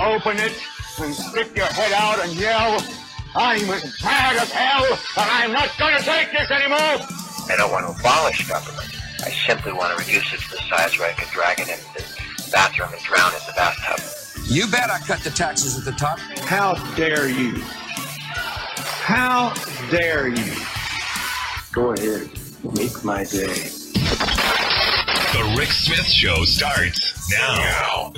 open it and stick your head out and yell, I'm as mad as hell, and I'm not going to take this anymore. I don't want to abolish government. I simply want to reduce it to the size where I can drag it into the bathroom and drown in the bathtub. You bet I cut the taxes at the top. How dare you? How dare you? Go ahead, make my day. The Rick Smith Show starts now.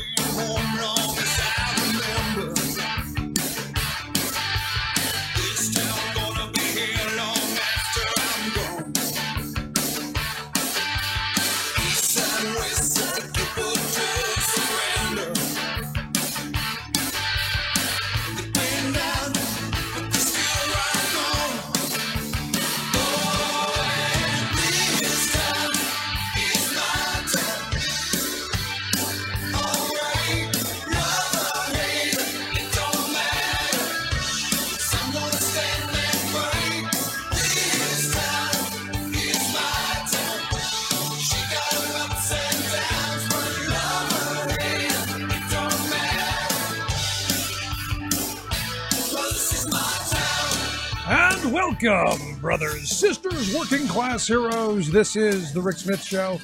Welcome, brothers, sisters, working class heroes. This is the Rick Smith Show.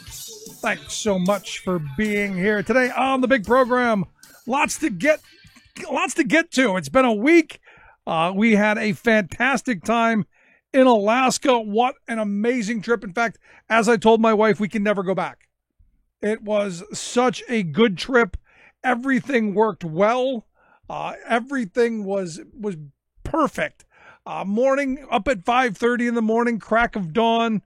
Thanks so much for being here today on the big program. Lots to get to. It's been a week. We had a fantastic time in Alaska. What an amazing trip. In fact, as I told my wife, we can never go back. It was such a good trip. Everything worked well. Everything was perfect. Morning up at 5:30 in the morning, crack of dawn,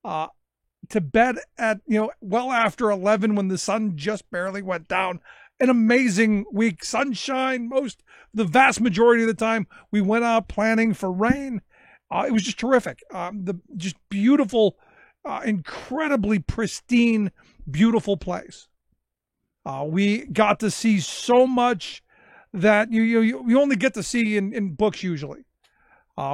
to bed at, well after 11 when the sun just barely went down. An amazing week. Sunshine the vast majority of the time. We went out planning for rain. It was just terrific. Just beautiful, incredibly pristine, beautiful place. We got to see so much that you only get to see in books usually.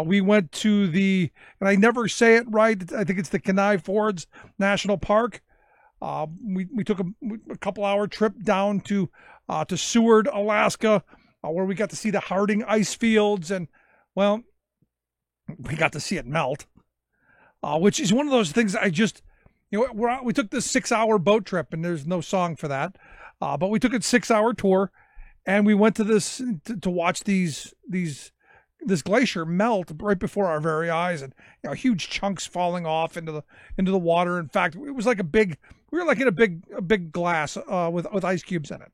We went to and I never say it right, I think it's the Kenai Fords National Park. We took a couple-hour trip down to Seward, Alaska, where we got to see the Harding ice fields, and, well, we got to see it melt, which is one of those things I just, we took this 6-hour boat trip, and there's no song for that, but we took a 6-hour tour, and we went to this to watch this glacier melt right before our very eyes, and huge chunks falling off into the water. In fact, it was like we were like in a big glass with ice cubes in it.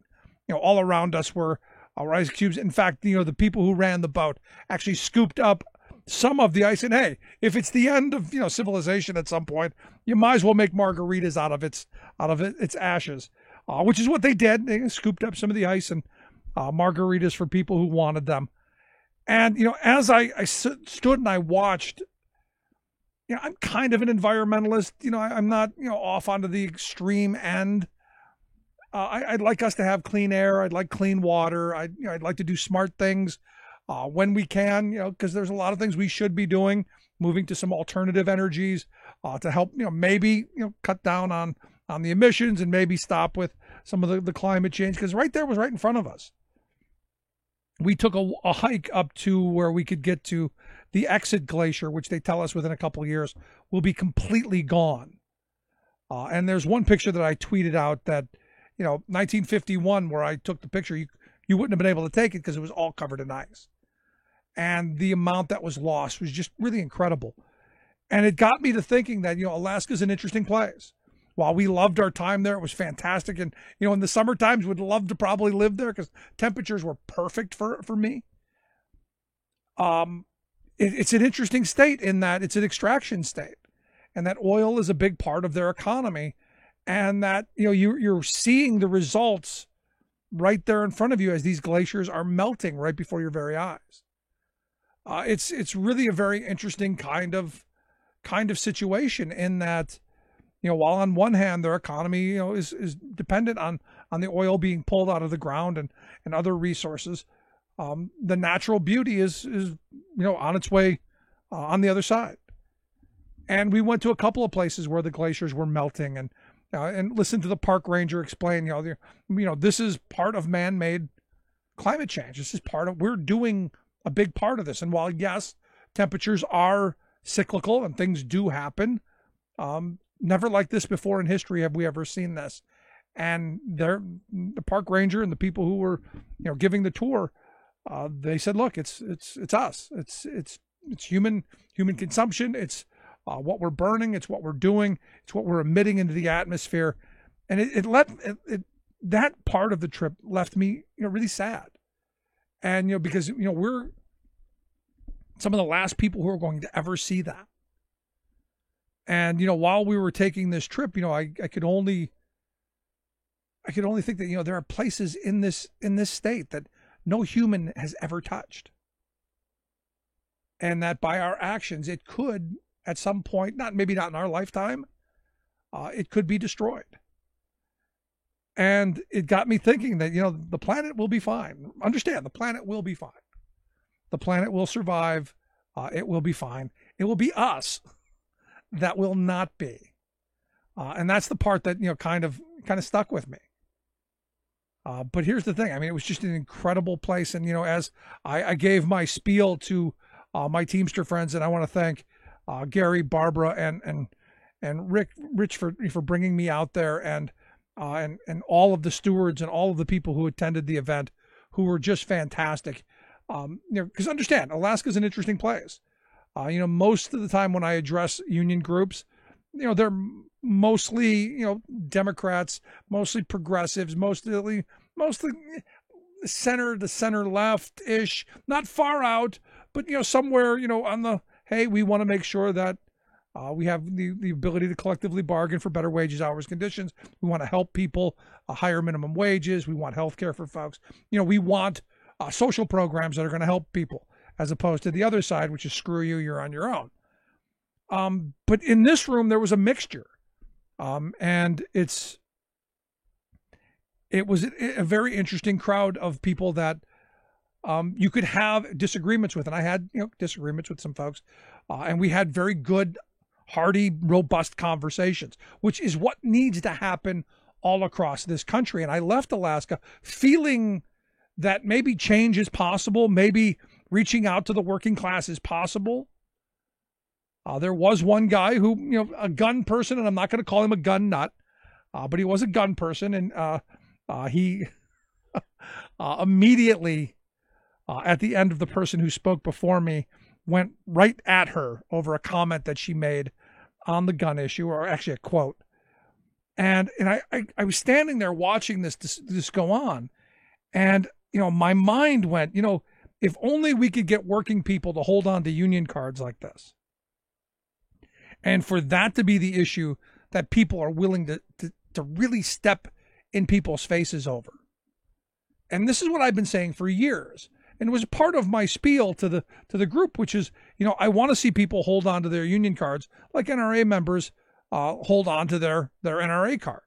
All around us were ice cubes. In fact, the people who ran the boat actually scooped up some of the ice. And hey, if it's the end of civilization at some point, you might as well make margaritas out of its ashes, which is what they did. They scooped up some of the ice and margaritas for people who wanted them. And, as I stood and I watched, I'm kind of an environmentalist. I'm not, off onto the extreme end. I'd like us to have clean air. I'd like clean water. I'd like to do smart things when we can, because there's a lot of things we should be doing, moving to some alternative energies to help, maybe, cut down on the emissions and maybe stop with some of the climate change, because right there was right in front of us. We took a hike up to where we could get to the Exit Glacier, which they tell us within a couple of years will be completely gone. And there's one picture that I tweeted out that, 1951, where I took the picture, you wouldn't have been able to take it because it was all covered in ice. And the amount that was lost was just really incredible. And it got me to thinking that, Alaska's an interesting place. While we loved our time there, it was fantastic. And, in the summer times, would love to probably live there because temperatures were perfect for me. It's an interesting state in that it's an extraction state, and that oil is a big part of their economy, and that, you're seeing the results right there in front of you as these glaciers are melting right before your very eyes. It's really a very interesting kind of situation in that, while on one hand their economy, is dependent on the oil being pulled out of the ground and other resources, the natural beauty is on its way on the other side. And we went to a couple of places where the glaciers were melting, and listened to the park ranger explain, this is part of man-made climate change. This is we're doing a big part of this. And while, yes, temperatures are cyclical and things do happen, never like this before in history have we ever seen this. And the park ranger and the people who were, giving the tour, they said, look, it's us. It's human consumption. It's what we're burning. It's what we're doing. It's what we're emitting into the atmosphere. And that part of the trip left me, really sad. And, because, we're some of the last people who are going to ever see that. And, while we were taking this trip, I could only think that, there are places in this state that no human has ever touched. And that by our actions, it could at some point, maybe not in our lifetime, it could be destroyed. And it got me thinking that, the planet will be fine. Understand, the planet will be fine. The planet will survive. It will be fine. It will be us that will not be. And that's the part that, kind of stuck with me. But here's the thing. I mean, it was just an incredible place. And, as I gave my spiel to my Teamster friends, and I want to thank Gary, Barbara, and Rich for bringing me out there, and all of the stewards and all of the people who attended the event, who were just fantastic. Because understand, Alaska's an interesting place. Most of the time when I address union groups, they're mostly, Democrats, mostly progressives, mostly the center left ish, not far out, but, somewhere, on the, hey, we want to make sure that we have the ability to collectively bargain for better wages, hours, conditions. We want to help people higher minimum wages. We want health care for folks. We want social programs that are going to help people, as opposed to the other side, which is screw you, you're on your own. But in this room, there was a mixture. And it was a very interesting crowd of people that you could have disagreements with. And I had, disagreements with some folks. And we had very good, hearty, robust conversations, which is what needs to happen all across this country. And I left Alaska feeling that maybe change is possible, maybe reaching out to the working class is possible. There was one guy who, a gun person, and I'm not going to call him a gun nut, but he was a gun person, and he immediately, at the end of the person who spoke before me, went right at her over a comment that she made on the gun issue, or actually a quote. And I was standing there watching this go on, and my mind went, if only we could get working people to hold on to union cards like this. And for that to be the issue that people are willing to really step in people's faces over. And this is what I've been saying for years. And it was part of my spiel to the group, which is, I want to see people hold on to their union cards like NRA members hold on to their NRA card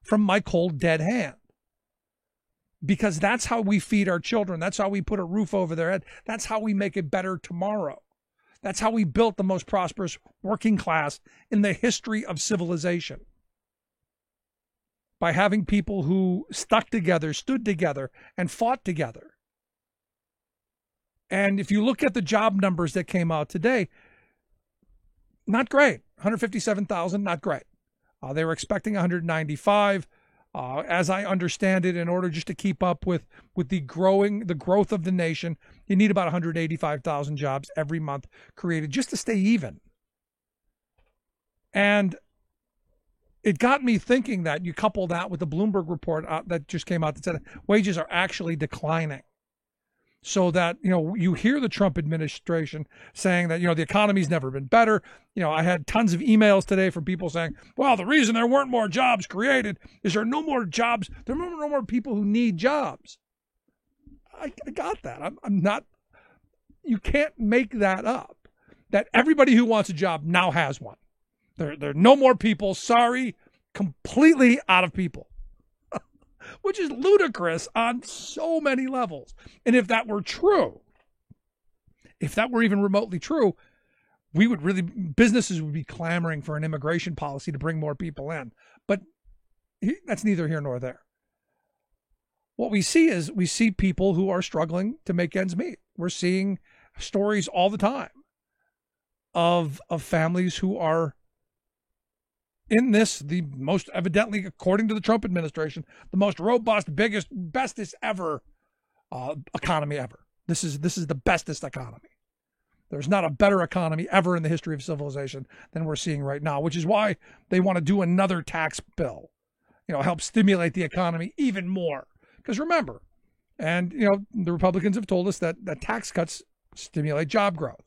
from my cold, dead hand. Because that's how we feed our children. That's how we put a roof over their head. That's how we make it better tomorrow. That's how we built the most prosperous working class in the history of civilization. By having people who stuck together, stood together, and fought together. And if you look at the job numbers that came out today, not great. 157,000, not great. They were expecting 195. As I understand it, in order just to keep up with the growth of the nation, you need about 185,000 jobs every month created just to stay even. And it got me thinking that you couple that with the Bloomberg report that just came out that said wages are actually declining. So that, you hear the Trump administration saying that, the economy's never been better. I had tons of emails today from people saying, well, the reason there weren't more jobs created is there are no more jobs. There are no more people who need jobs. I got that. I'm not, you can't make that up. That everybody who wants a job now has one. There are no more people. Sorry, completely out of people. Which is ludicrous on so many levels. And if that were true, if that were even remotely true, businesses would be clamoring for an immigration policy to bring more people in. But that's neither here nor there. what we see people who are struggling to make ends meet. We're seeing stories all the time of families who are in this, the most evidently, according to the Trump administration, the most robust, biggest, bestest ever economy ever. This is the bestest economy. There's not a better economy ever in the history of civilization than we're seeing right now, which is why they want to do another tax bill, help stimulate the economy even more. Because remember, and the Republicans have told us that tax cuts stimulate job growth.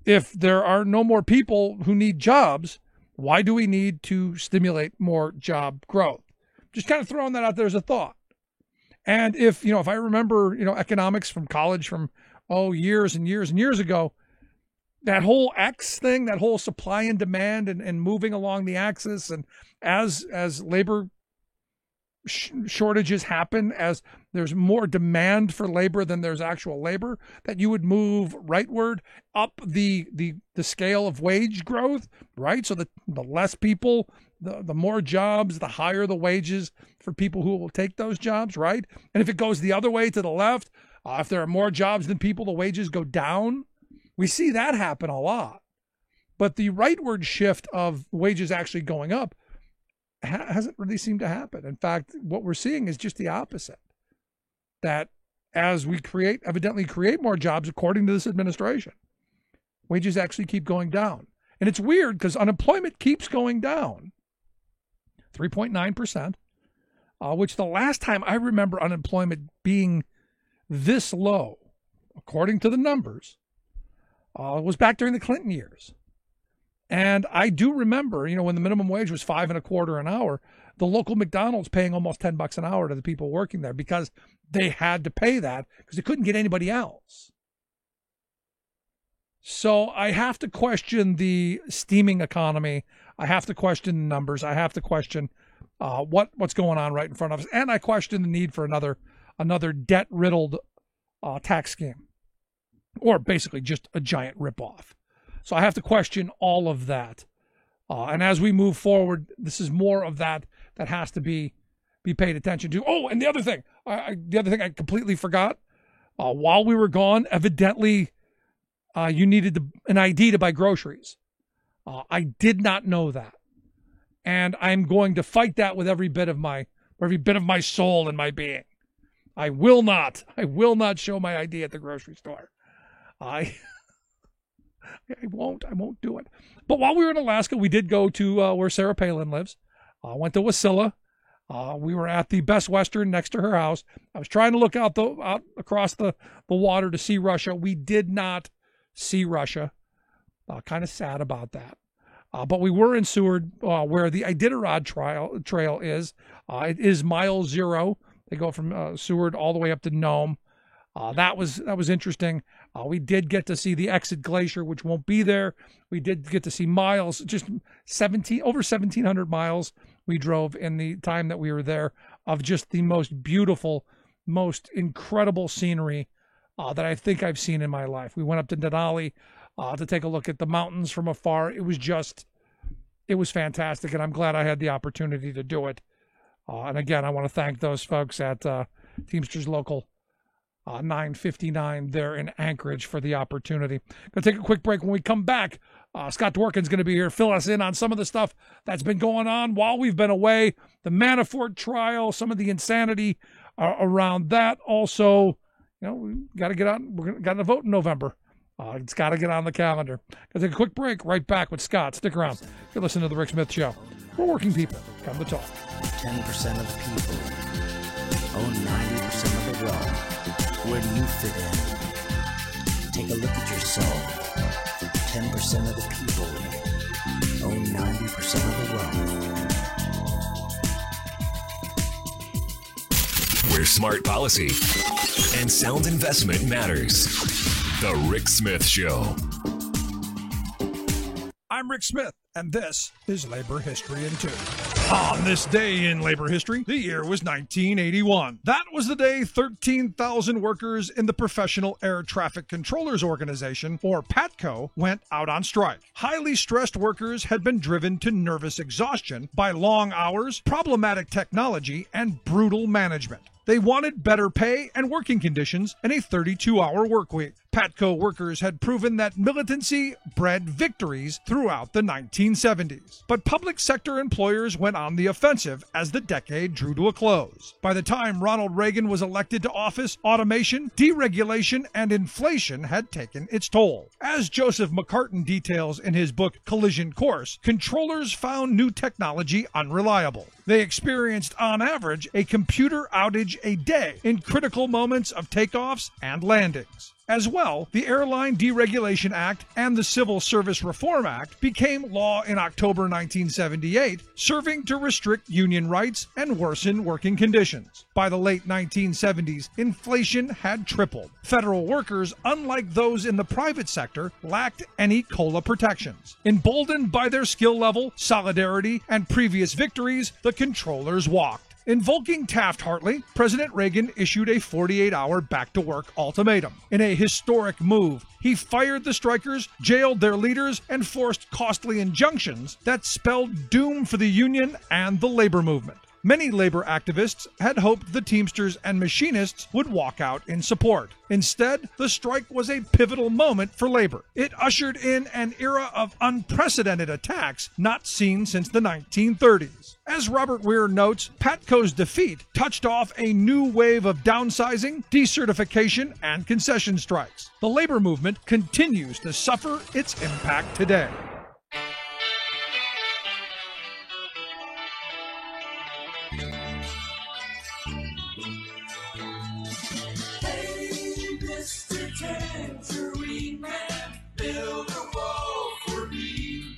If there are no more people who need jobs, why do we need to stimulate more job growth? Just kind of throwing that out there as a thought. And if I remember, economics from college from, years and years and years ago, that whole X thing, that whole supply and demand and moving along the axis, and as labor shortages happen, as there's more demand for labor than there's actual labor, that you would move rightward up the scale of wage growth, right? So the less people, the more jobs, the higher the wages for people who will take those jobs, right? And if it goes the other way to the left, if there are more jobs than people, the wages go down. We see that happen a lot. But the rightward shift of wages actually going up hasn't really seemed to happen. In fact, what we're seeing is just the opposite. That as we evidently create more jobs, according to this administration, wages actually keep going down. And it's weird because unemployment keeps going down. 3.9%, which the last time I remember unemployment being this low, according to the numbers, was back during the Clinton years. And I do remember, when the minimum wage was $5.25 an hour, the local McDonald's paying almost $10 an hour to the people working there because they had to pay that because they couldn't get anybody else. So I have to question the steaming economy. I have to question the numbers. I have to question what's going on right in front of us. And I question the need for another debt-riddled tax scheme, or basically just a giant ripoff. So I have to question all of that. And as we move forward, this is more of that has to be paid attention to. Oh, and the other thing I completely forgot, while we were gone, evidently you needed an ID to buy groceries. I did not know that. And I'm going to fight that with every bit of my soul and my being. I will not show my ID at the grocery store. I won't do it. But while we were in Alaska, we did go to where Sarah Palin lives. Went to Wasilla. We were at the Best Western next to her house. I was trying to look out across the water to see Russia. We did not see Russia. Kind of sad about that. But we were in Seward, where the Iditarod trail is. It is mile 0. They go from Seward all the way up to Nome. That was interesting. We did get to see the Exit Glacier, which won't be there. We did get to see miles, just over 1,700 miles we drove in the time that we were there, of just the most beautiful, most incredible scenery that I think I've seen in my life. We went up to Denali to take a look at the mountains from afar. It was fantastic, and I'm glad I had the opportunity to do it. And again, I want to thank those folks at Teamsters Local 959 there in Anchorage for the opportunity. Going to take a quick break. When we come back, Scott Dworkin's going to be here, fill us in on some of the stuff that's been going on while we've been away, the Manafort trial, some of the insanity around that. Also, we got to get on. We're got to vote in November. It's got to get on the calendar. Going to take a quick break. Right back with Scott. Stick around. You're listening to The Rick Smith Show. We're working people. Come to talk. 10% of people own 90% of the wealth. Where do you fit in? Take a look at yourself. 10% of the people own 90% of the wealth. Where smart policy and sound investment matters. The Rick Smith Show. I'm Rick Smith, and this is Labor History in 2. On this day in labor history, the year was 1981. That was the day 13,000 workers in the Professional Air Traffic Controllers Organization, or PATCO, went out on strike. Highly stressed workers had been driven to nervous exhaustion by long hours, problematic technology, and brutal management. They wanted better pay and working conditions and a 32-hour work week. PATCO workers had proven that militancy bred victories throughout the 1970s. But public sector employers went on the offensive as the decade drew to a close. By the time Ronald Reagan was elected to office, automation, deregulation, and inflation had taken its toll. As Joseph McCartin details in his book Collision Course, controllers found new technology unreliable. They experienced, on average, a computer outage a day in critical moments of takeoffs and landings. As well, the Airline Deregulation Act and the Civil Service Reform Act became law in October 1978, serving to restrict union rights and worsen working conditions. By the late 1970s, inflation had tripled. Federal workers, unlike those in the private sector, lacked any COLA protections. Emboldened by their skill level, solidarity, and previous victories, the controllers walked. Invoking Taft-Hartley, President Reagan issued a 48-hour back-to-work ultimatum. In a historic move, he fired the strikers, jailed their leaders, and forced costly injunctions that spelled doom for the union and the labor movement. Many labor activists had hoped the Teamsters and machinists would walk out in support. Instead, the strike was a pivotal moment for labor. It ushered in an era of unprecedented attacks not seen since the 1930s. As Robert Weir notes, PATCO's defeat touched off a new wave of downsizing, decertification, and concession strikes. The labor movement continues to suffer its impact today. Tangerine Man, build a wall for me.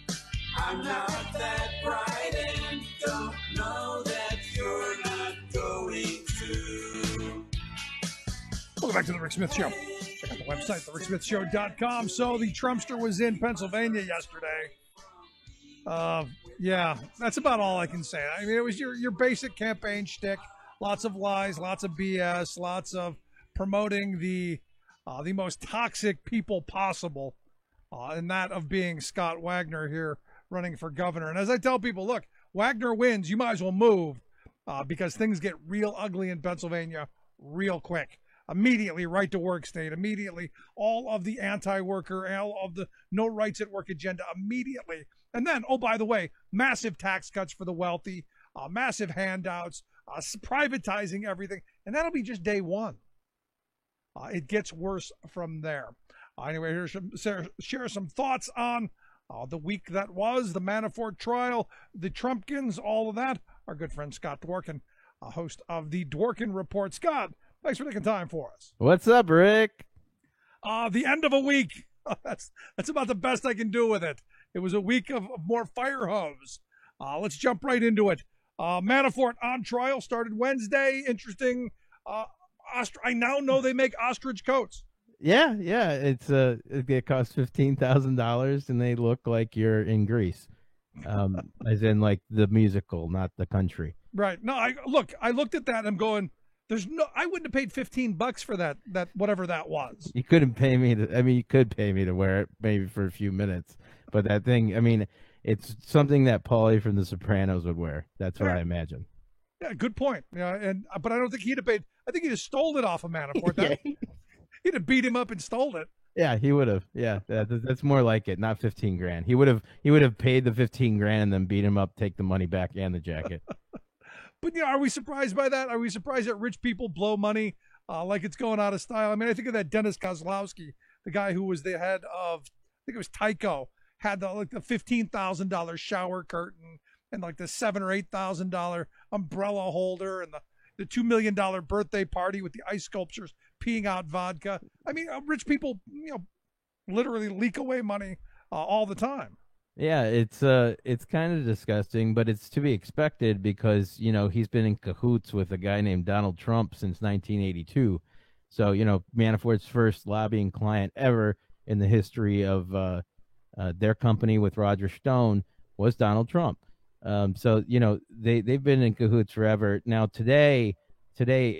I'm not that bright and don't know that you're not going to. Welcome back to the Rick Smith Show. Check out the website, thericksmithshow.com. So the Trumpster was in Pennsylvania yesterday. Yeah, that's about all I can say. I mean, it was your basic campaign shtick. Lots of lies, lots of BS, lots of promoting the most toxic people possible, and that of being Scott Wagner here running for governor. And as I tell people, look, Wagner wins, you might as well move because things get real ugly in Pennsylvania real quick. Immediately, right to work state, immediately, all of the anti-worker, all of the no rights at work agenda, immediately. And then, oh, by the way, massive tax cuts for the wealthy, massive handouts, privatizing everything. And that'll be just day one. It gets worse from there. Anyway, share some thoughts on the week that was, the Manafort trial, the Trumpkins, all of that. Our good friend Scott Dworkin, host of the Dworkin Report. Scott, thanks for taking time for us. What's up, Rick? The end of a week. That's about the best I can do with it. It was a week of more fire hose. Let's jump right into it. Manafort on trial started Wednesday. Interesting. I now know they make ostrich coats. Yeah. It costs $15,000 and they look like you're in Greece, as in like the musical, not the country. Right. No, I looked at that and I'm going, I wouldn't have paid $15 for that whatever that was. You couldn't pay me you could pay me to wear it maybe for a few minutes, but that thing, it's something that Paulie from The Sopranos would wear. That's what I imagine. Yeah, good point. Yeah, but I don't think he'd have paid. I think he'd have stole it off of Manafort. He'd have beat him up and stole it. Yeah, he would have. Yeah, that's more like it. Not $15,000. He would have paid the $15,000 and then beat him up, take the money back and the jacket. But are we surprised by that? Are we surprised that rich people blow money like it's going out of style? I mean, I think of that Dennis Kozlowski, the guy who was the head of, I think it was Tyco, had the $15,000 shower curtain and like the $7,000 or $8,000 umbrella holder and the $2 million birthday party with the ice sculptures peeing out vodka. I mean, rich people, literally leak away money all the time. Yeah, it's kind of disgusting, but it's to be expected because, he's been in cahoots with a guy named Donald Trump since 1982. So, Manafort's first lobbying client ever in the history of their company with Roger Stone was Donald Trump. So they've been in cahoots forever. Now today,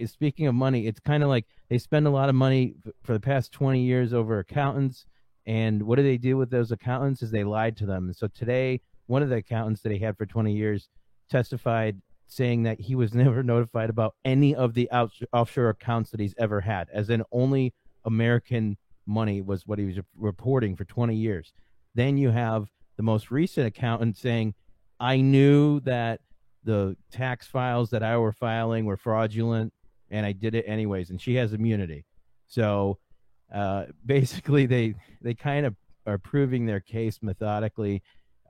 speaking of money, it's kind of like they spend a lot of money for the past 20 years over accountants. And what do they do with those accountants? Is they lied to them. And so today, one of the accountants that he had for 20 years testified saying that he was never notified about any of the offshore accounts that he's ever had, as in only American money was what he was reporting for 20 years. Then you have the most recent accountant saying, I knew that the tax files that I were filing were fraudulent and I did it anyways. And she has immunity. So basically they kind of are proving their case methodically.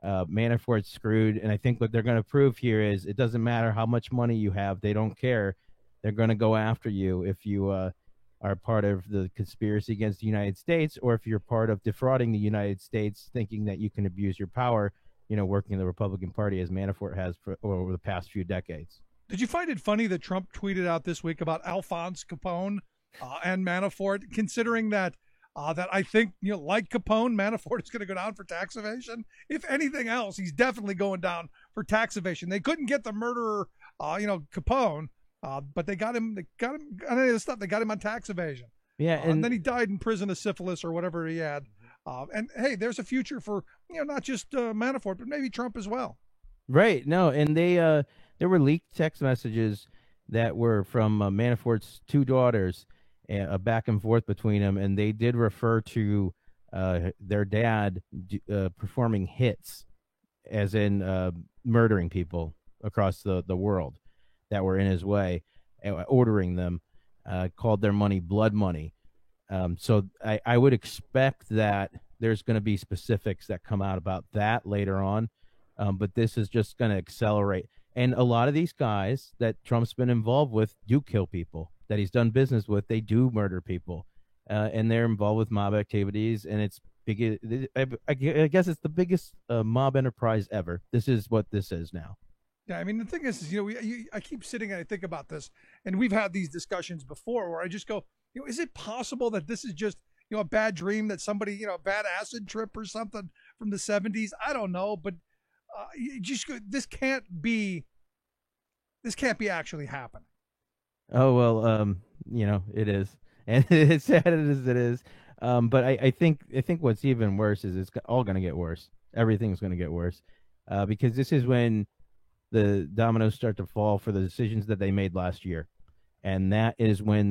Manafort's screwed. And I think what they're going to prove here is it doesn't matter how much money you have. They don't care. They're going to go after you if you are part of the conspiracy against the United States, or if you're part of defrauding the United States, thinking that you can abuse your power, working in the Republican Party as Manafort has for over the past few decades. Did you find it funny that Trump tweeted out this week about Alphonse Capone and Manafort, considering that I think, like Capone, Manafort is going to go down for tax evasion? If anything else, he's definitely going down for tax evasion. They couldn't get the murderer, Capone, but they got him on any of the stuff. They got him on tax evasion. Yeah, and then he died in prison of syphilis or whatever he had. And hey, there's a future for not just Manafort, but maybe Trump as well. Right. No, and there were leaked text messages that were from Manafort's two daughters, back and forth between them, and they did refer to their dad performing hits, as in murdering people across the world that were in his way, ordering them, called their money blood money. So I would expect that there's going to be specifics that come out about that later on. But this is just going to accelerate. And a lot of these guys that Trump's been involved with do kill people that he's done business with. They do murder people, and they're involved with mob activities. And it's big. I guess it's the biggest mob enterprise ever. This is what this is now. Yeah, I mean, the thing is I keep sitting and I think about this, and we've had these discussions before where I just go, is it possible that this is just, a bad dream that somebody, a bad acid trip or something from the 70s? I don't know, but this can't be actually happening. Oh, well, it is. And as sad as it is. But I think what's even worse is it's all going to get worse. Everything's going to get worse, because this is when the dominoes start to fall for the decisions that they made last year. And that is when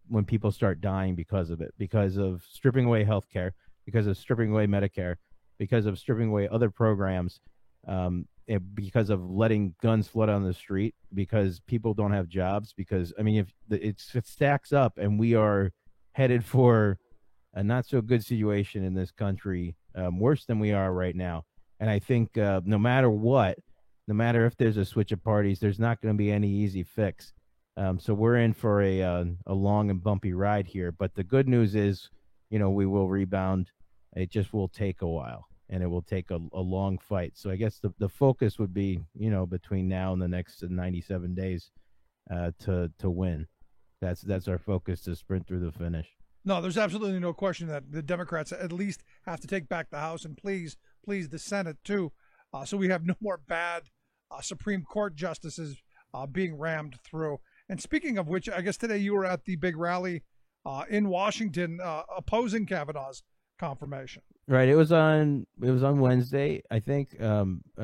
when people start dying because of it, because of stripping away healthcare, because of stripping away Medicare, because of stripping away other programs, because of letting guns flood on the street, because people don't have jobs, because, if it stacks up and we are headed for a not so good situation in this country, worse than we are right now. And I think no matter if there's a switch of parties, there's not going to be any easy fix. So we're in for a long and bumpy ride here. But the good news is, we will rebound. It just will take a while, and it will take a long fight. So I guess the focus would be, between now and the next 97 days to win. That's our focus, to sprint through the finish. No, there's absolutely no question that the Democrats at least have to take back the House, and please the Senate too, so we have no more bad Supreme Court justices being rammed through. And speaking of which, I guess today you were at the big rally in Washington opposing Kavanaugh's confirmation. Right. It was on Wednesday, I think.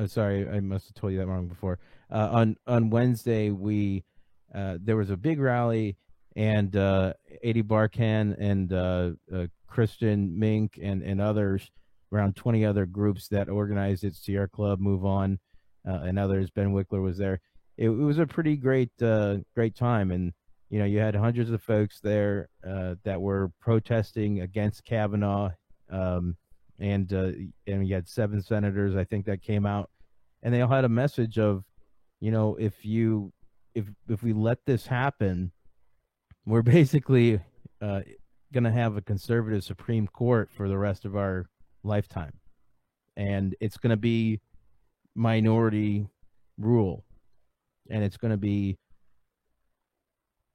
Sorry, I must have told you that wrong before. On Wednesday, there was a big rally, and Adi Barkan and Kristen Mink and others, around 20 other groups that organized it, Sierra Club, Move On, and others. Ben Wickler was there. It was a pretty great time, and you had hundreds of folks there that were protesting against Kavanaugh, and you had 7 senators, I think, that came out, and they all had a message of, if we let this happen, we're basically going to have a conservative Supreme Court for the rest of our lifetime, and it's going to be minority rule. And it's going to be,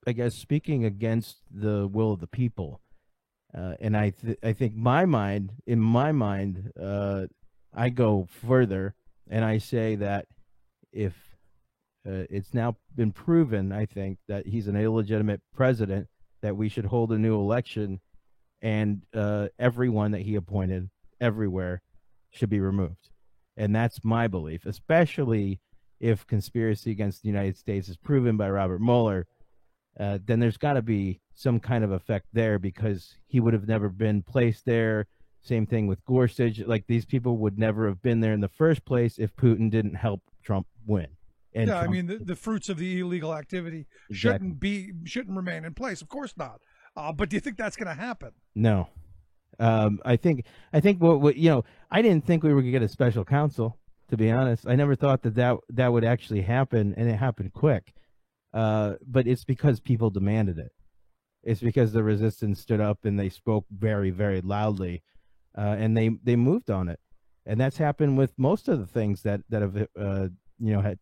I guess, speaking against the will of the people. And I think in my mind, I go further. And I say that if it's now been proven, I think, that he's an illegitimate president, that we should hold a new election, and everyone that he appointed everywhere should be removed. And that's my belief, especially if conspiracy against the United States is proven by Robert Mueller. Then there's got to be some kind of effect there, because he would have never been placed there. Same thing with Gorsuch. Like, these people would never have been there in the first place if Putin didn't help Trump win. And yeah, Trump, I mean, the fruits of the illegal activity shouldn't remain in place. Of course not. But do you think that's going to happen? No. I think what I didn't think we were going to get a special counsel, to be honest. I never thought that would actually happen, and it happened quick. But it's because people demanded it. It's because the resistance stood up and they spoke very, very loudly, and they moved on it. And that's happened with most of the things that have had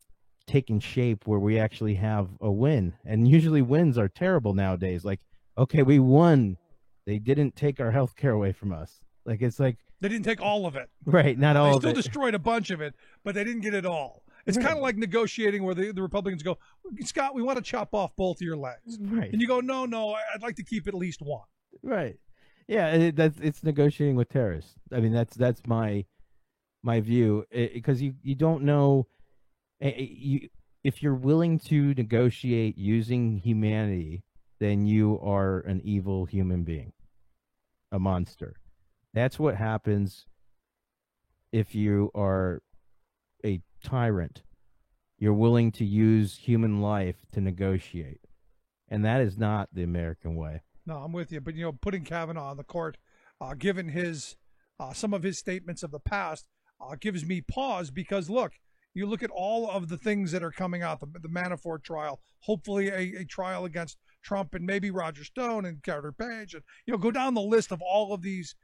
taken shape where we actually have a win. And usually wins are terrible nowadays. Like, okay, we won. They didn't take our health care away from us. Like, it's like they didn't take all of it. Right, not all of it. They still destroyed a bunch of it, but they didn't get it all. It's kind of like negotiating where the Republicans go, Scott, we want to chop off both of your legs. Right. And you go, no, I'd like to keep at least one. Right. Yeah, it's negotiating with terrorists. I mean, that's my view, because you don't know if you're willing to negotiate using humanity, then you are an evil human being, a monster. That's what happens if you are a tyrant. You're willing to use human life to negotiate, and that is not the American way. No, I'm with you. But putting Kavanaugh on the court, given his some of his statements of the past, gives me pause, because look, you look at all of the things that are coming out, the Manafort trial, hopefully a trial against Trump and maybe Roger Stone and Carter Page, and go down the list of all of these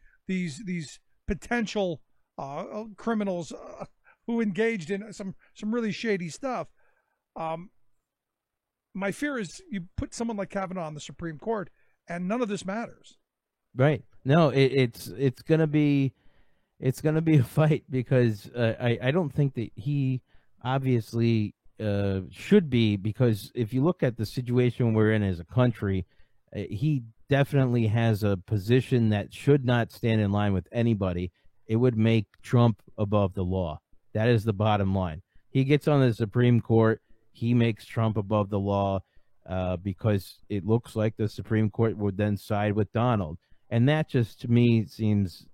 potential criminals who engaged in some really shady stuff. My fear is you put someone like Kavanaugh on the Supreme Court, and none of this matters. Right? No, it's gonna be a fight, because I don't think that he obviously should be, because if you look at the situation we're in as a country, he definitely has a position that should not stand in line with anybody. It would make Trump above the law. That is the bottom line. He gets on the Supreme Court, he makes Trump above the law, because it looks like the Supreme Court would then side with Donald. And that just, to me, seems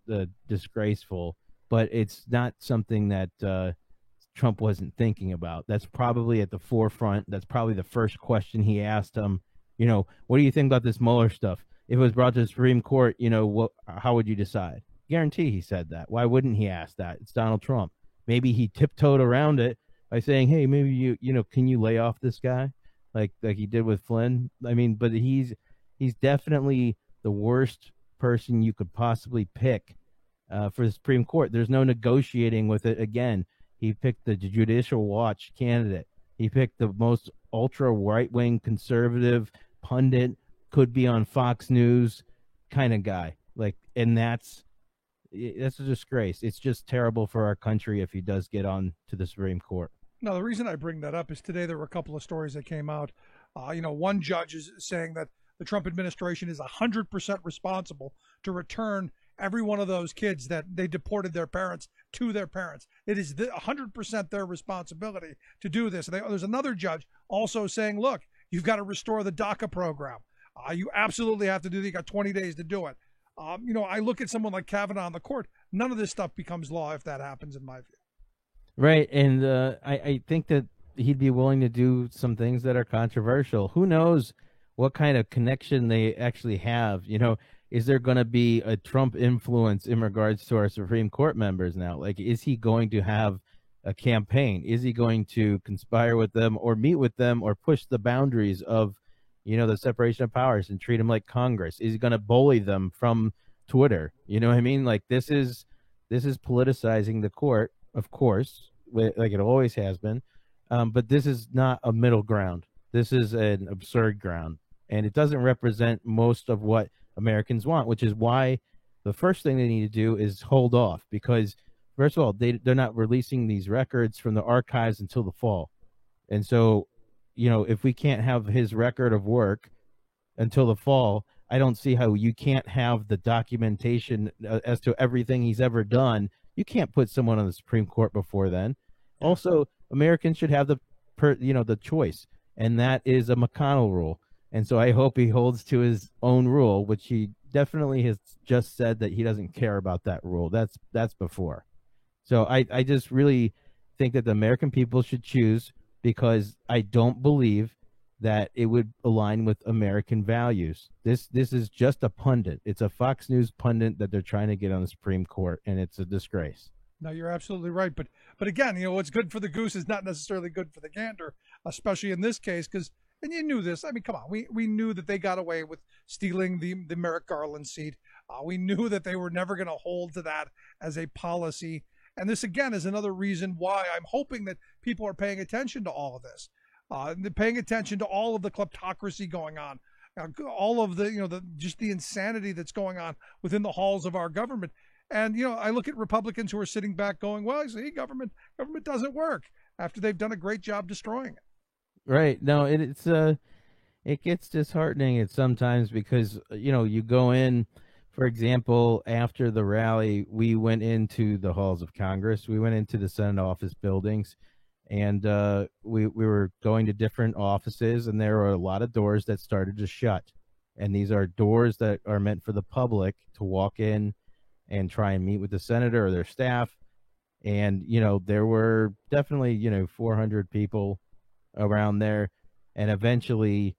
disgraceful. But it's not something that Trump wasn't thinking about. That's probably at the forefront. That's probably the first question he asked him. What do you think about this Mueller stuff? If it was brought to the Supreme Court, how would you decide? Guarantee he said that. Why wouldn't he ask that? It's Donald Trump. Maybe he tiptoed around it by saying, hey, maybe can you lay off this guy like he did with Flynn? I mean, but he's definitely the worst person you could possibly pick for the Supreme Court. There's no negotiating with it. Again, he picked the Judicial Watch candidate. He picked the most ultra right-wing conservative pundit, could be on Fox News kind of guy. And that's a disgrace. It's just terrible for our country if he does get on to the Supreme Court. No, the reason I bring that up is today there were a couple of stories that came out. One judge is saying that the Trump administration is 100% responsible to return every one of those kids that they deported their parents to their parents. It is 100% their responsibility to do this. There's another judge also saying, look, you've got to restore the DACA program. You absolutely have to do that. You got 20 days to do it. I look at someone like Kavanaugh on the court. None of this stuff becomes law if that happens, in my view. Right, and I think that he'd be willing to do some things that are controversial. Who knows what kind of connection they actually have? Is there going to be a Trump influence in regards to our Supreme Court members now? Like, is he going to have a campaign? Is he going to conspire with them or meet with them or push the boundaries of, the separation of powers and treat them like Congress? Is he going to bully them from Twitter? You know what I mean? Like, this is politicizing the court, of course, like it always has been. But this is not a middle ground. This is an absurd ground, and it doesn't represent most of what Americans want, which is why the first thing they need to do is hold off, because First of all, they're not releasing these records from the archives until the fall. And so, if we can't have his record of work until the fall, I don't see how you can't have the documentation as to everything he's ever done. You can't put someone on the Supreme Court before then. Also, Americans should have the choice, and that is a McConnell rule. And so I hope he holds to his own rule, which he definitely has just said that he doesn't care about that rule. That's before. So I just really think that the American people should choose, because I don't believe that it would align with American values. This is just a pundit. It's a Fox News pundit that they're trying to get on the Supreme Court, and it's a disgrace. No, you're absolutely right. But again, what's good for the goose is not necessarily good for the gander, especially in this case, because, and you knew this. I mean, come on, we knew that they got away with stealing the Merrick Garland seat. We knew that they were never going to hold to that as a policy. And this, again, is another reason why I'm hoping that people are paying attention to all of this. They're paying attention to all of the kleptocracy going on, all of the, just the insanity that's going on within the halls of our government. And, I look at Republicans who are sitting back going, well, see, government doesn't work, after they've done a great job destroying it. Right. No, it gets disheartening at sometimes, because, you go in, for example, after the rally, we went into the halls of Congress, we went into the Senate office buildings, and we were going to different offices, and there were a lot of doors that started to shut. And these are doors that are meant for the public to walk in and try and meet with the senator or their staff. And, there were definitely, 400 people around there. And eventually,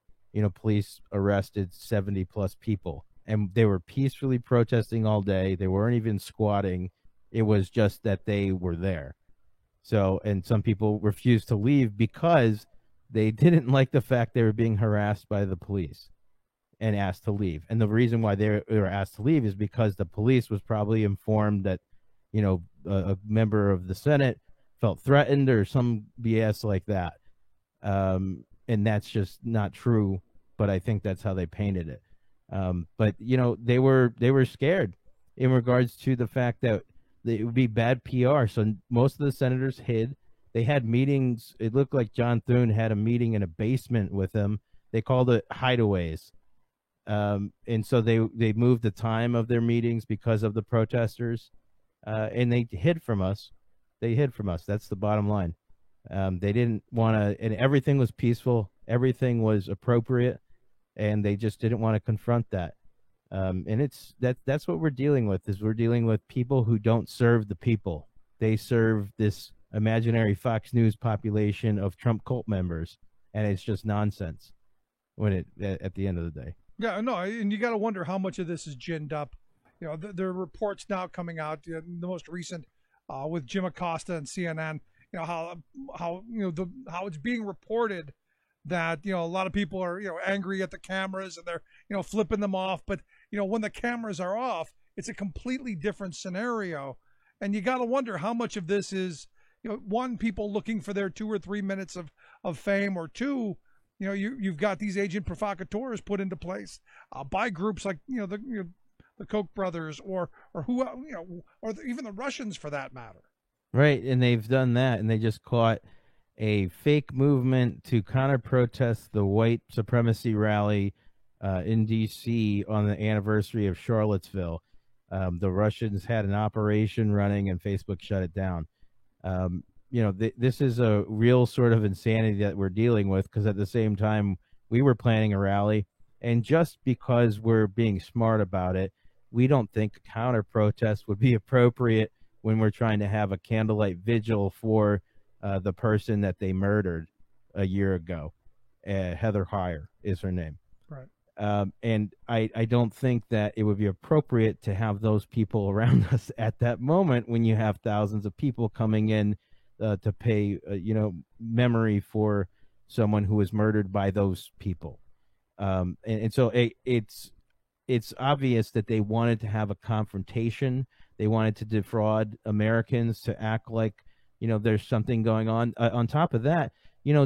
police arrested 70 plus people. And they were peacefully protesting all day. They weren't even squatting. It was just that they were there. So, and some people refused to leave because they didn't like the fact they were being harassed by the police and asked to leave. And the reason why they were asked to leave is because the police was probably informed that, a member of the Senate felt threatened or some BS like that. And that's just not true, but I think that's how they painted it. But they were scared in regards to the fact that it would be bad PR. So most of the senators hid. They had meetings. It looked like John Thune had a meeting in a basement with them. They called it hideaways. And so they moved the time of their meetings because of the protesters. And they hid from us. That's the bottom line. They didn't want to, and everything was peaceful. Everything was appropriate. And they just didn't want to confront that. And that's what we're dealing with, is we're dealing with people who don't serve the people. They serve this imaginary Fox News population of Trump cult members, and it's just nonsense at the end of the day. Yeah, no, and you got to wonder how much of this is ginned up. There are reports now coming out, the most recent with Jim Acosta and CNN, how it's being reported that, a lot of people are, angry at the cameras and they're, flipping them off. But, when the cameras are off, it's a completely different scenario. And you got to wonder how much of this is, one, people looking for their 2 or 3 minutes of fame, or two, you've got these agent provocateurs put into place by groups like, the Koch brothers or who, or even the Russians for that matter. Right. And they've done that, and they just caught a fake movement to counter-protest the white supremacy rally in D.C. on the anniversary of Charlottesville. The Russians had an operation running, and Facebook shut it down. This is a real sort of insanity that we're dealing with, because at the same time, we were planning a rally, and just because we're being smart about it, we don't think a counter-protest would be appropriate when we're trying to have a candlelight vigil for the person that they murdered a year ago. Heather Heyer is her name. Right. And I don't think that it would be appropriate to have those people around us at that moment when you have thousands of people coming in to pay, memory for someone who was murdered by those people. And so it's obvious that they wanted to have a confrontation. They wanted to defraud Americans, to act like, there's something going on. On top of that,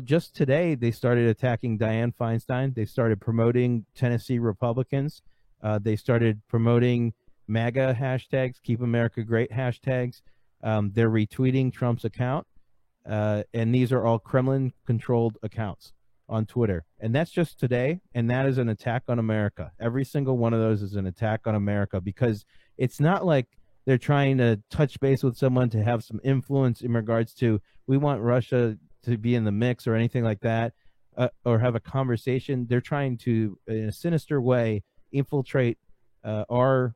just today they started attacking Dianne Feinstein. They started promoting Tennessee Republicans. They started promoting MAGA hashtags, Keep America Great hashtags. They're retweeting Trump's account, and these are all Kremlin-controlled accounts on Twitter. And that's just today, and that is an attack on America. Every single one of those is an attack on America, because it's not like they're trying to touch base with someone to have some influence in regards to, we want Russia to be in the mix or anything like that, or have a conversation. They're trying to, in a sinister way, infiltrate our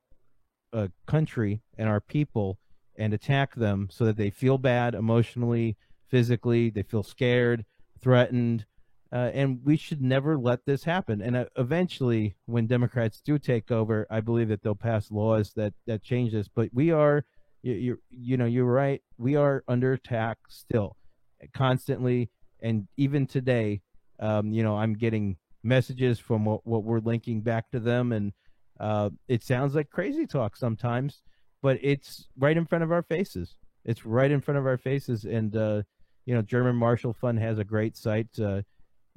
country and our people and attack them so that they feel bad emotionally, physically, they feel scared, threatened, and we should never let this happen. And eventually, when Democrats do take over, I believe that they'll pass laws that change this. But we are, you're right, we are under attack still, constantly, and even today, I'm getting messages from what we're linking back to them, and it sounds like crazy talk sometimes, but it's right in front of our faces. It's right in front of our faces, and German Marshall Fund has a great site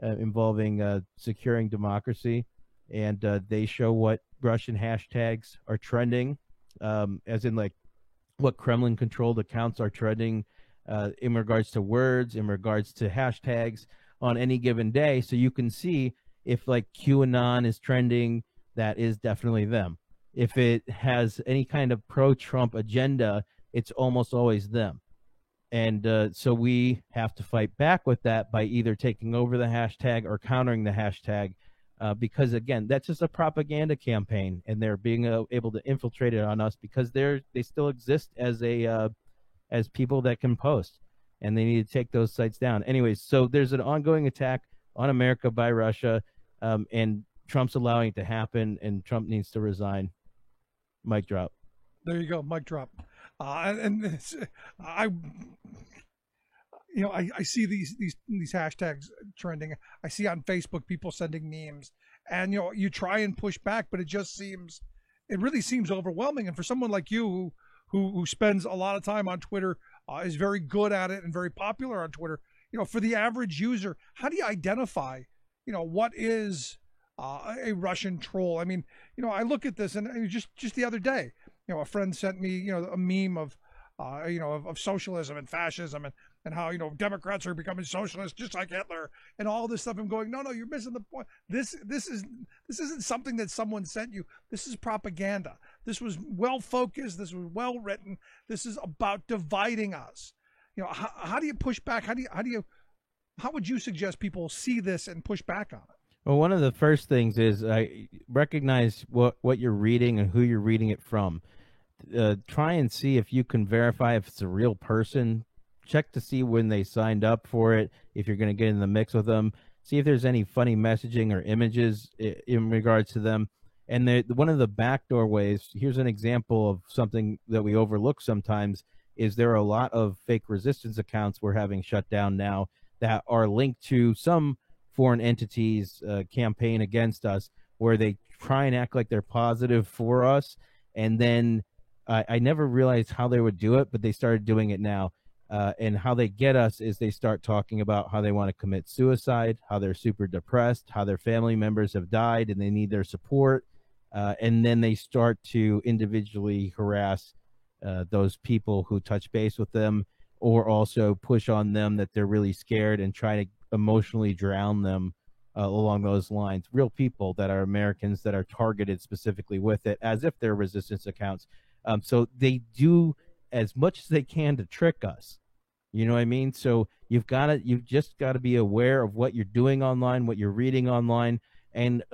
involving securing democracy, and they show what Russian hashtags are trending, as in like what Kremlin-controlled accounts are trending in regards to words, in regards to hashtags on any given day. So you can see if like QAnon is trending, that is definitely them. If it has any kind of pro-Trump agenda, it's almost always them. And so we have to fight back with that by either taking over the hashtag or countering the hashtag, because, again, that's just a propaganda campaign, and they're being able to infiltrate it on us because they still exist as people that can post, and they need to take those sites down. Anyways, so there's an ongoing attack on America by Russia, and Trump's allowing it to happen, and Trump needs to resign. Mic drop. There you go, mic drop. I see these hashtags trending. I see on Facebook people sending memes, and you try and push back, but it really seems overwhelming. And for someone like you who spends a lot of time on Twitter, is very good at it and very popular on Twitter, for the average user, how do you identify, what is a Russian troll? I mean, I look at this, and just the other day, a friend sent me, a meme of socialism and fascism, and how, Democrats are becoming socialists just like Hitler and all this stuff. I'm going, no, you're missing the point. This isn't something that someone sent you. This is propaganda. This was well focused. This was well written. This is about dividing us. How do you push back? How would you suggest people see this and push back on it? Well, one of the first things is recognize what you're reading and who you're reading it from. Try and see if you can verify if it's a real person. Check to see when they signed up for it, if you're going to get in the mix with them. See if there's any funny messaging or images in regards to them. And one of the backdoor ways, here's an example of something that we overlook sometimes, is there are a lot of fake resistance accounts we're having shut down now that are linked to some foreign entities campaign against us, where they try and act like they're positive for us, and then I never realized how they would do it, but they started doing it now. And how they get us is they start talking about how they want to commit suicide, how they're super depressed, how their family members have died and they need their support. And then they start to individually harass those people who touch base with them, or also push on them that they're really scared and try to emotionally drown them along those lines. Real people that are Americans that are targeted specifically with it, as if they're resistance accounts. So they do as much as they can to trick us. You know what I mean? So you've just got to be aware of what you're doing online, what you're reading online, and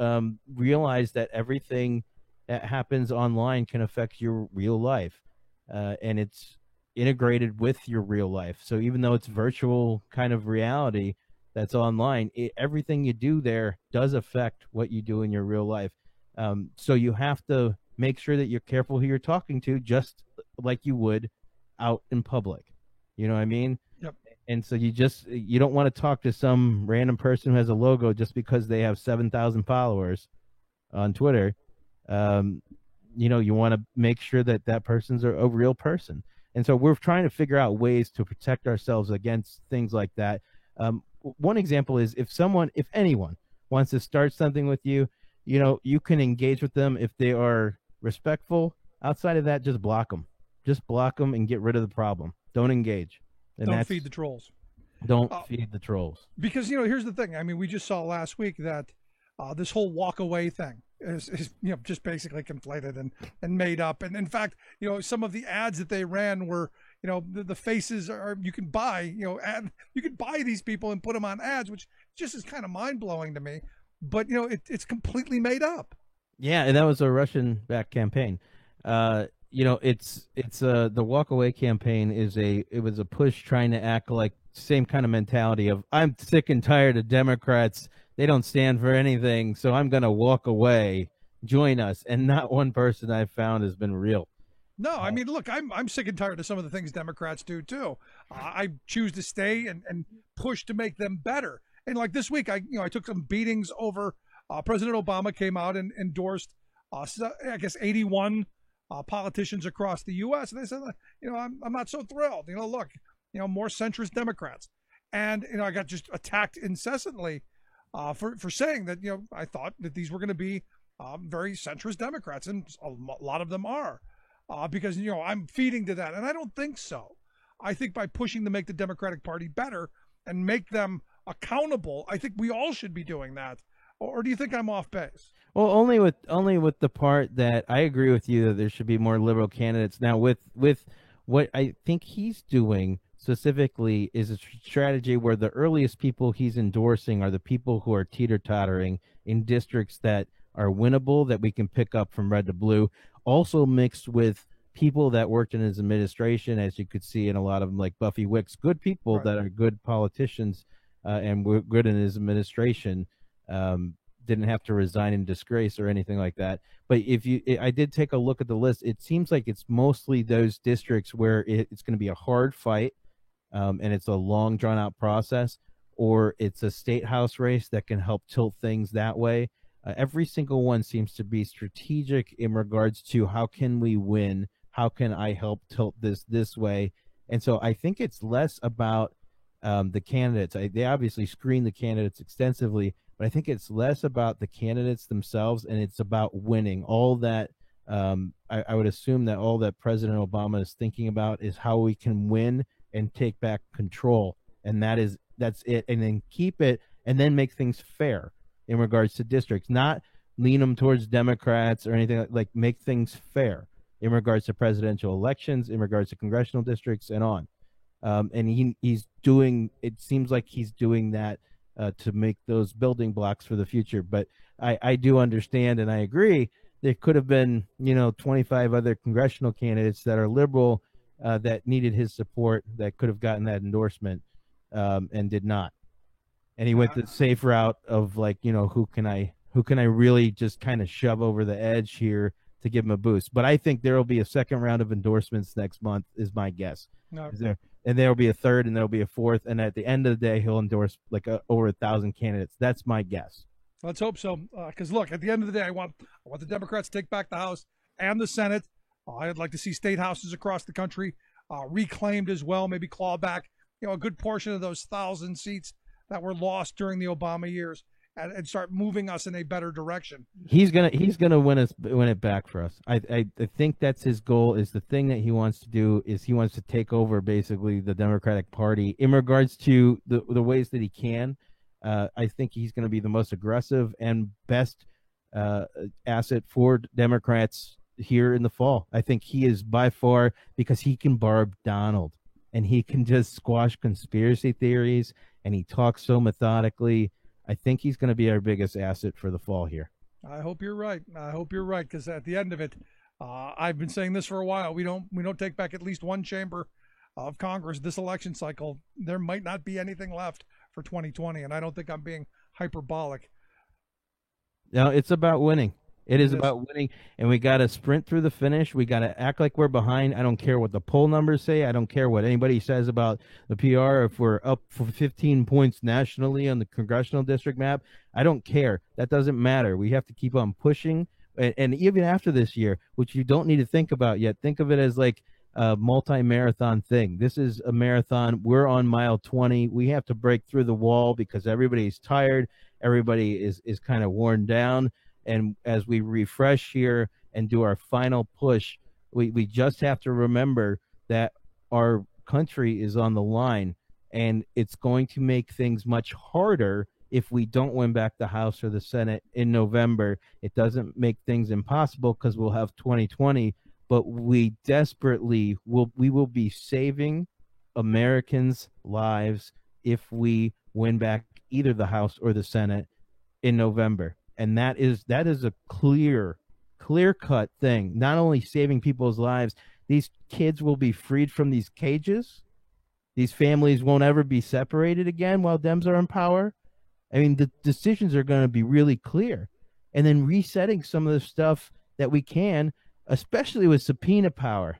realize that everything that happens online can affect your real life. And it's integrated with your real life. So even though it's virtual kind of reality that's online, everything you do there does affect what you do in your real life. So you have to make sure that you're careful who you're talking to, just like you would out in public. You know what I mean? Yep. And so you don't want to talk to some random person who has a logo just because they have 7,000 followers on Twitter. You want to make sure that person's a real person. And so we're trying to figure out ways to protect ourselves against things like that. One example is if anyone wants to start something with you, you can engage with them if they are respectful. Outside of that, just block them. Just block them and get rid of the problem. Don't engage. And Don't that's, feed the trolls. Don't feed the trolls. Because, here's the thing. I mean, we just saw last week that this whole walk away thing is just basically conflated and made up. And in fact, some of the ads that they ran were, the faces are, you can buy, you can buy these people and put them on ads, which just is kind of mind blowing to me. But, it's completely made up. Yeah, and that was a Russian-backed campaign. It's the walk away campaign it was a push trying to act like same kind of mentality of, I'm sick and tired of Democrats. They don't stand for anything, so I'm going to walk away. Join us. And not one person I've found has been real. No, I mean, look, I'm sick and tired of some of the things Democrats do too. I choose to stay and push to make them better. And like this week, I took some beatings over President Obama came out and endorsed, I guess, 81 politicians across the U.S. And they said, I'm not so thrilled. Look, more centrist Democrats. And, I got just attacked incessantly for saying that, I thought that these were going to be very centrist Democrats. And a lot of them are because, I'm feeding to that. And I don't think so. I think by pushing to make the Democratic Party better and make them accountable, I think we all should be doing that. Or do you think I'm off base? Well, only with the part that I agree with you that there should be more liberal candidates. Now, with what I think he's doing specifically is a strategy where the earliest people he's endorsing are the people who are teeter-tottering in districts that are winnable, that we can pick up from red to blue, also mixed with people that worked in his administration, as you could see in a lot of them, like Buffy Wicks, good people that are good politicians and were good in his administration. Didn't have to resign in disgrace or anything like that. But I did take a look at the list. It seems like it's mostly those districts where it's going to be a hard fight, and it's a long, drawn-out process, or it's a state house race that can help tilt things that way. Every single one seems to be strategic in regards to how can we win, how can I help tilt this way. And so I think it's less about the candidates. They obviously screen the candidates extensively, but I think it's less about the candidates themselves, and it's about winning. All that I would assume that all that President Obama is thinking about is how we can win and take back control, and that's it. And then keep it, and then make things fair in regards to districts, not lean them towards Democrats or anything like make things fair in regards to presidential elections, in regards to congressional districts, and on. And he's doing. It seems like he's doing that. To make those building blocks for the future. But I do understand, and I agree, there could have been, 25 other congressional candidates that are liberal that needed his support that could have gotten that endorsement and did not. And he went the safe route of like, who can I really just kind of shove over the edge here to give him a boost. But I think there will be a second round of endorsements next month is my guess. No. And there will be a third, and there will be a fourth, and at the end of the day, he'll endorse like over 1,000 candidates. That's my guess. Let's hope so. Because look, at the end of the day, I want the Democrats to take back the House and the Senate. I'd like to see state houses across the country reclaimed as well. Maybe claw back, a good portion of those 1,000 seats that were lost during the Obama years, and start moving us in a better direction. He's gonna win it back for us. I think that's his goal. Is the thing that he wants to do is he wants to take over basically the Democratic Party in regards to the ways that he can. I think he's going to be the most aggressive and best asset for Democrats here in the fall. I think he is by far, because he can barb Donald and he can just squash conspiracy theories, and he talks so methodically. I think he's going to be our biggest asset for the fall here. I hope you're right. Because at the end of it, I've been saying this for a while. We don't take back at least one chamber of Congress this election cycle. There might not be anything left for 2020, and I don't think I'm being hyperbolic. No, it's about winning. It is about winning, and we got to sprint through the finish. We got to act like we're behind. I don't care what the poll numbers say. I don't care what anybody says about the PR. If we're up for 15 points nationally on the congressional district map, I don't care. That doesn't matter. We have to keep on pushing, and even after this year, which you don't need to think about yet, think of it as like a multi-marathon thing. This is a marathon. We're on mile 20. We have to break through the wall because everybody's tired. Everybody is kind of worn down. And as we refresh here and do our final push, We just have to remember that our country is on the line, and it's going to make things much harder if we don't win back the House or the Senate in November. It doesn't make things impossible because we'll have 2020, but we desperately will be saving Americans' lives if we win back either the House or the Senate in November. And that is a clear-cut thing. Not only saving people's lives, these kids will be freed from these cages. These families won't ever be separated again while Dems are in power. I mean, the decisions are going to be really clear. And then resetting some of the stuff that we can, especially with subpoena power.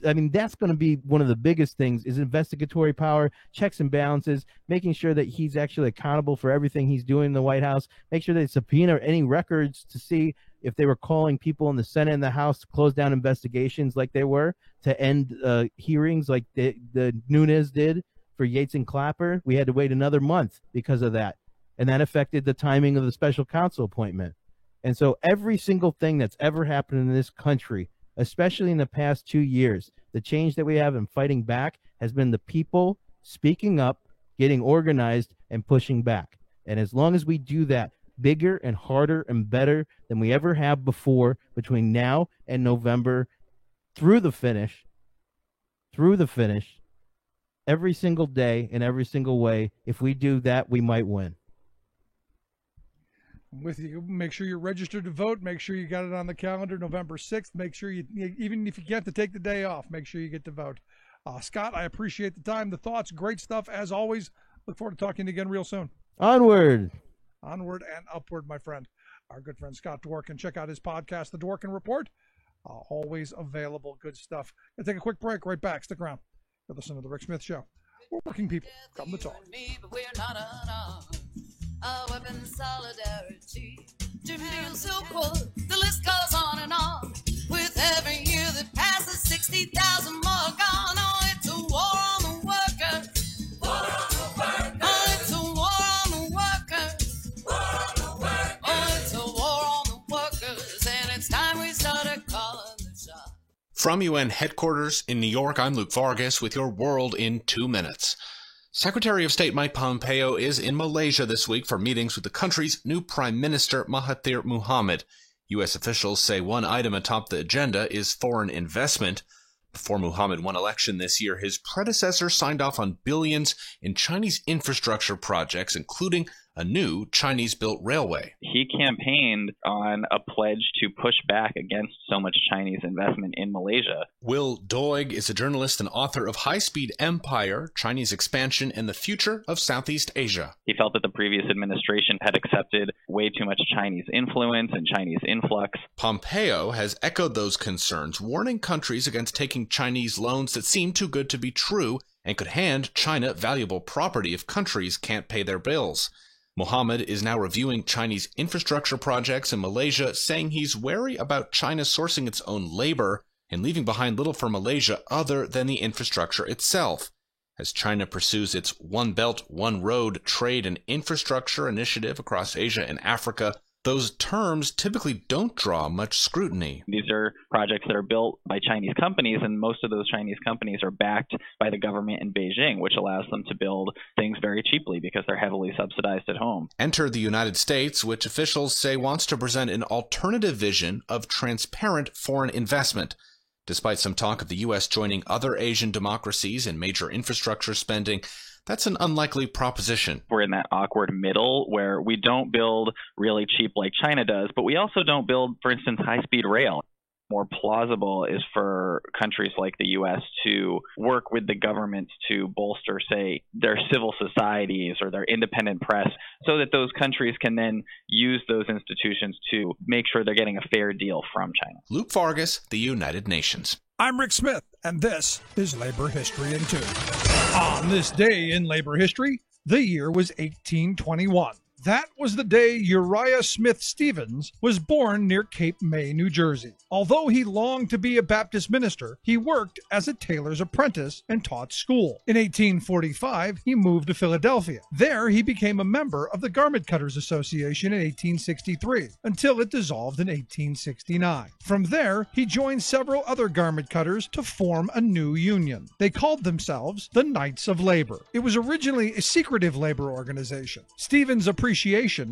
I mean, that's going to be one of the biggest things, is investigatory power, checks and balances, making sure that he's actually accountable for everything he's doing in the White House, make sure they subpoena any records to see if they were calling people in the Senate and the House to close down investigations like they were, to end hearings like the Nunes did for Yates and Clapper. We had to wait another month because of that. And that affected the timing of the special counsel appointment. And so every single thing that's ever happened in this country, especially in the past 2 years, the change that we have in fighting back has been the people speaking up, getting organized, and pushing back. And as long as we do that bigger and harder and better than we ever have before between now and November, through the finish, every single day in every single way, if we do that, we might win. With you, make sure you're registered to vote. Make sure you got it on the calendar, November 6th. Make sure you, even if you get to take the day off, make sure you get to vote. Scott, I appreciate the time, the thoughts, great stuff as always. Look forward to talking again real soon. Onward And upward, my friend. Our good friend Scott Dworkin. Check out his podcast, The Dworkin Report. Always available. Good stuff. Gonna take a quick break. Right back. Stick around. You're listening to The Rick Smith Show. We're working people. Come to talk. A weapon solidarity to feel so cold. The list goes on and on. With every year that passes, 60,000 more gone. Oh, it's a war on the workers. War on the workers. Oh, it's a war on the workers. War on the workers. Oh, it's a war on the workers. And it's time we started calling the shots. From UN headquarters in New York, I'm Luke Vargas with your World in 2 minutes. Secretary of State Mike Pompeo is in Malaysia this week for meetings with the country's new Prime Minister Mahathir Mohamad. U.S. officials say one item atop the agenda is foreign investment. Before Mohamad won election this year, his predecessor signed off on billions in Chinese infrastructure projects, including a new Chinese-built railway. He campaigned on a pledge to push back against so much Chinese investment in Malaysia. Will Doig is a journalist and author of High Speed Empire, Chinese Expansion and the Future of Southeast Asia. He felt that the previous administration had accepted way too much Chinese influence and Chinese influx. Pompeo has echoed those concerns, warning countries against taking Chinese loans that seem too good to be true and could hand China valuable property if countries can't pay their bills. Mohamad is now reviewing Chinese infrastructure projects in Malaysia, saying he's wary about China sourcing its own labor and leaving behind little for Malaysia other than the infrastructure itself. As China pursues its One Belt, One Road trade and infrastructure initiative across Asia and Africa, those terms typically don't draw much scrutiny. These are projects that are built by Chinese companies, and most of those Chinese companies are backed by the government in Beijing, which allows them to build things very cheaply because they're heavily subsidized at home. Enter the United States, which officials say wants to present an alternative vision of transparent foreign investment. Despite some talk of the U.S. joining other Asian democracies in major infrastructure spending, that's an unlikely proposition. We're in that awkward middle where we don't build really cheap like China does, but we also don't build, for instance, high-speed rail. More plausible is for countries like the U.S. to work with the governments to bolster, say, their civil societies or their independent press so that those countries can then use those institutions to make sure they're getting a fair deal from China. Luke Vargas, The United Nations. I'm Rick Smith, and this is Labor History in 2. On this day in labor history, the year was 1821. That was the day Uriah Smith Stevens was born near Cape May, New Jersey. Although he longed to be a Baptist minister, he worked as a tailor's apprentice and taught school. In 1845, he moved to Philadelphia. There, he became a member of the Garment Cutters Association in 1863, until it dissolved in 1869. From there, he joined several other garment cutters to form a new union. They called themselves the Knights of Labor. It was originally a secretive labor organization. Stevens' appreciation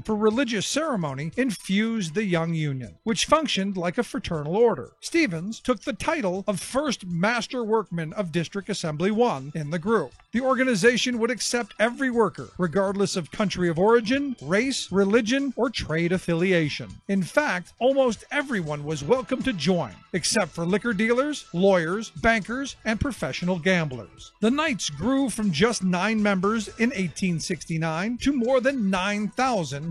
for religious ceremony infused the young union, which functioned like a fraternal order. Stevens took the title of First Master Workman of District Assembly 1 in the group. The organization would accept every worker, regardless of country of origin, race, religion, or trade affiliation. In fact, almost everyone was welcome to join, except for liquor dealers, lawyers, bankers, and professional gamblers. The Knights grew from just 9 members in 1869 to more than 9,000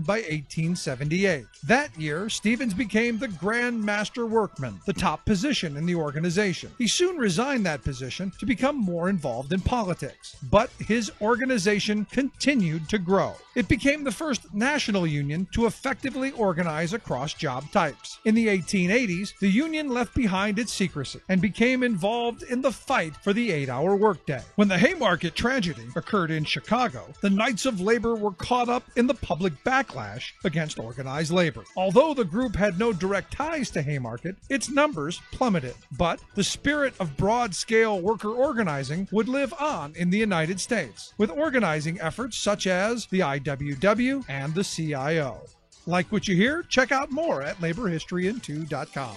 by 1878. That year, Stevens became the Grand Master Workman, the top position in the organization. He soon resigned that position to become more involved in politics, but his organization continued to grow. It became the first national union to effectively organize across job types. In the 1880s, the union left behind its secrecy and became involved in the fight for the 8-hour workday. When the Haymarket tragedy occurred in Chicago, the Knights of Labor were caught up in the public backlash against organized labor. Although the group had no direct ties to Haymarket, its numbers plummeted. But the spirit of broad-scale worker organizing would live on in the United States, with organizing efforts such as the IWW and the CIO. Like what you hear? Check out more at laborhistoryin2.com.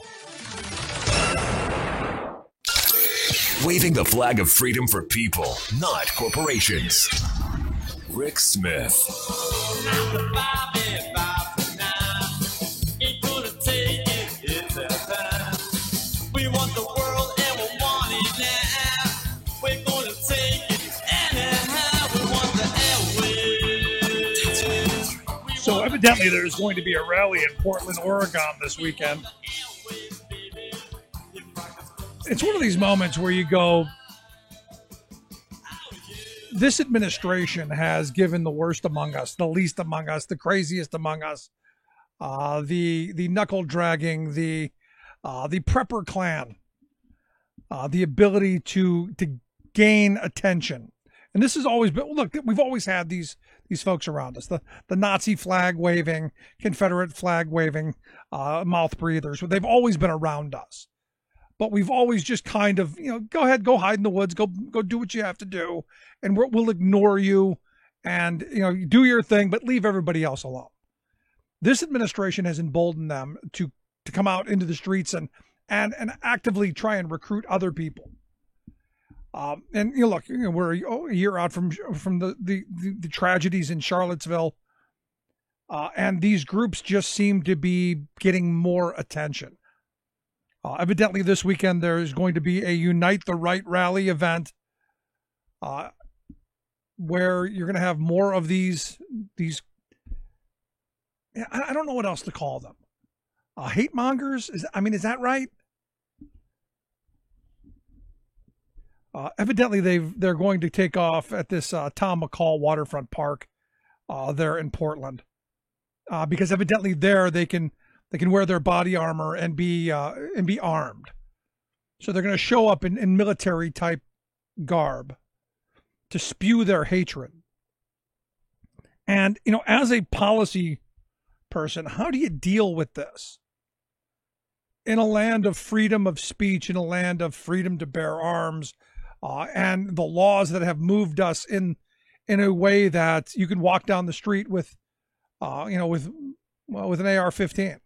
Waving the flag of freedom for people, not corporations. Rick Smith. We want the world and we want it now. We're going to take it anyhow. We want the airwaves. So evidently there's going to be a rally in Portland, Oregon this weekend. It's one of these moments where you go, this administration has given the worst among us, the least among us, the craziest among us, the knuckle dragging, the prepper clan, the ability to gain attention. And this has always been, look, we've always had these folks around us, the Nazi flag waving, Confederate flag waving, mouth breathers. They've always been around us. But we've always just kind of, go ahead, go hide in the woods, go do what you have to do, and we'll ignore you, and do your thing, but leave everybody else alone. This administration has emboldened them to come out into the streets and actively try and recruit other people. And look, we're a year out from the tragedies in Charlottesville, and these groups just seem to be getting more attention. Evidently, this weekend there is going to be a Unite the Right rally event, where you're going to have more of these. I don't know what else to call them. Hate mongers? Is that right? Evidently, they're going to take off at this Tom McCall waterfront park there in Portland, because evidently there they can wear their body armor and be armed. So they're going to show up in military type garb to spew their hatred. And as a policy person, how do you deal with this? In a land of freedom of speech, in a land of freedom to bear arms, and the laws that have moved us in a way that you can walk down the street with an AR-15.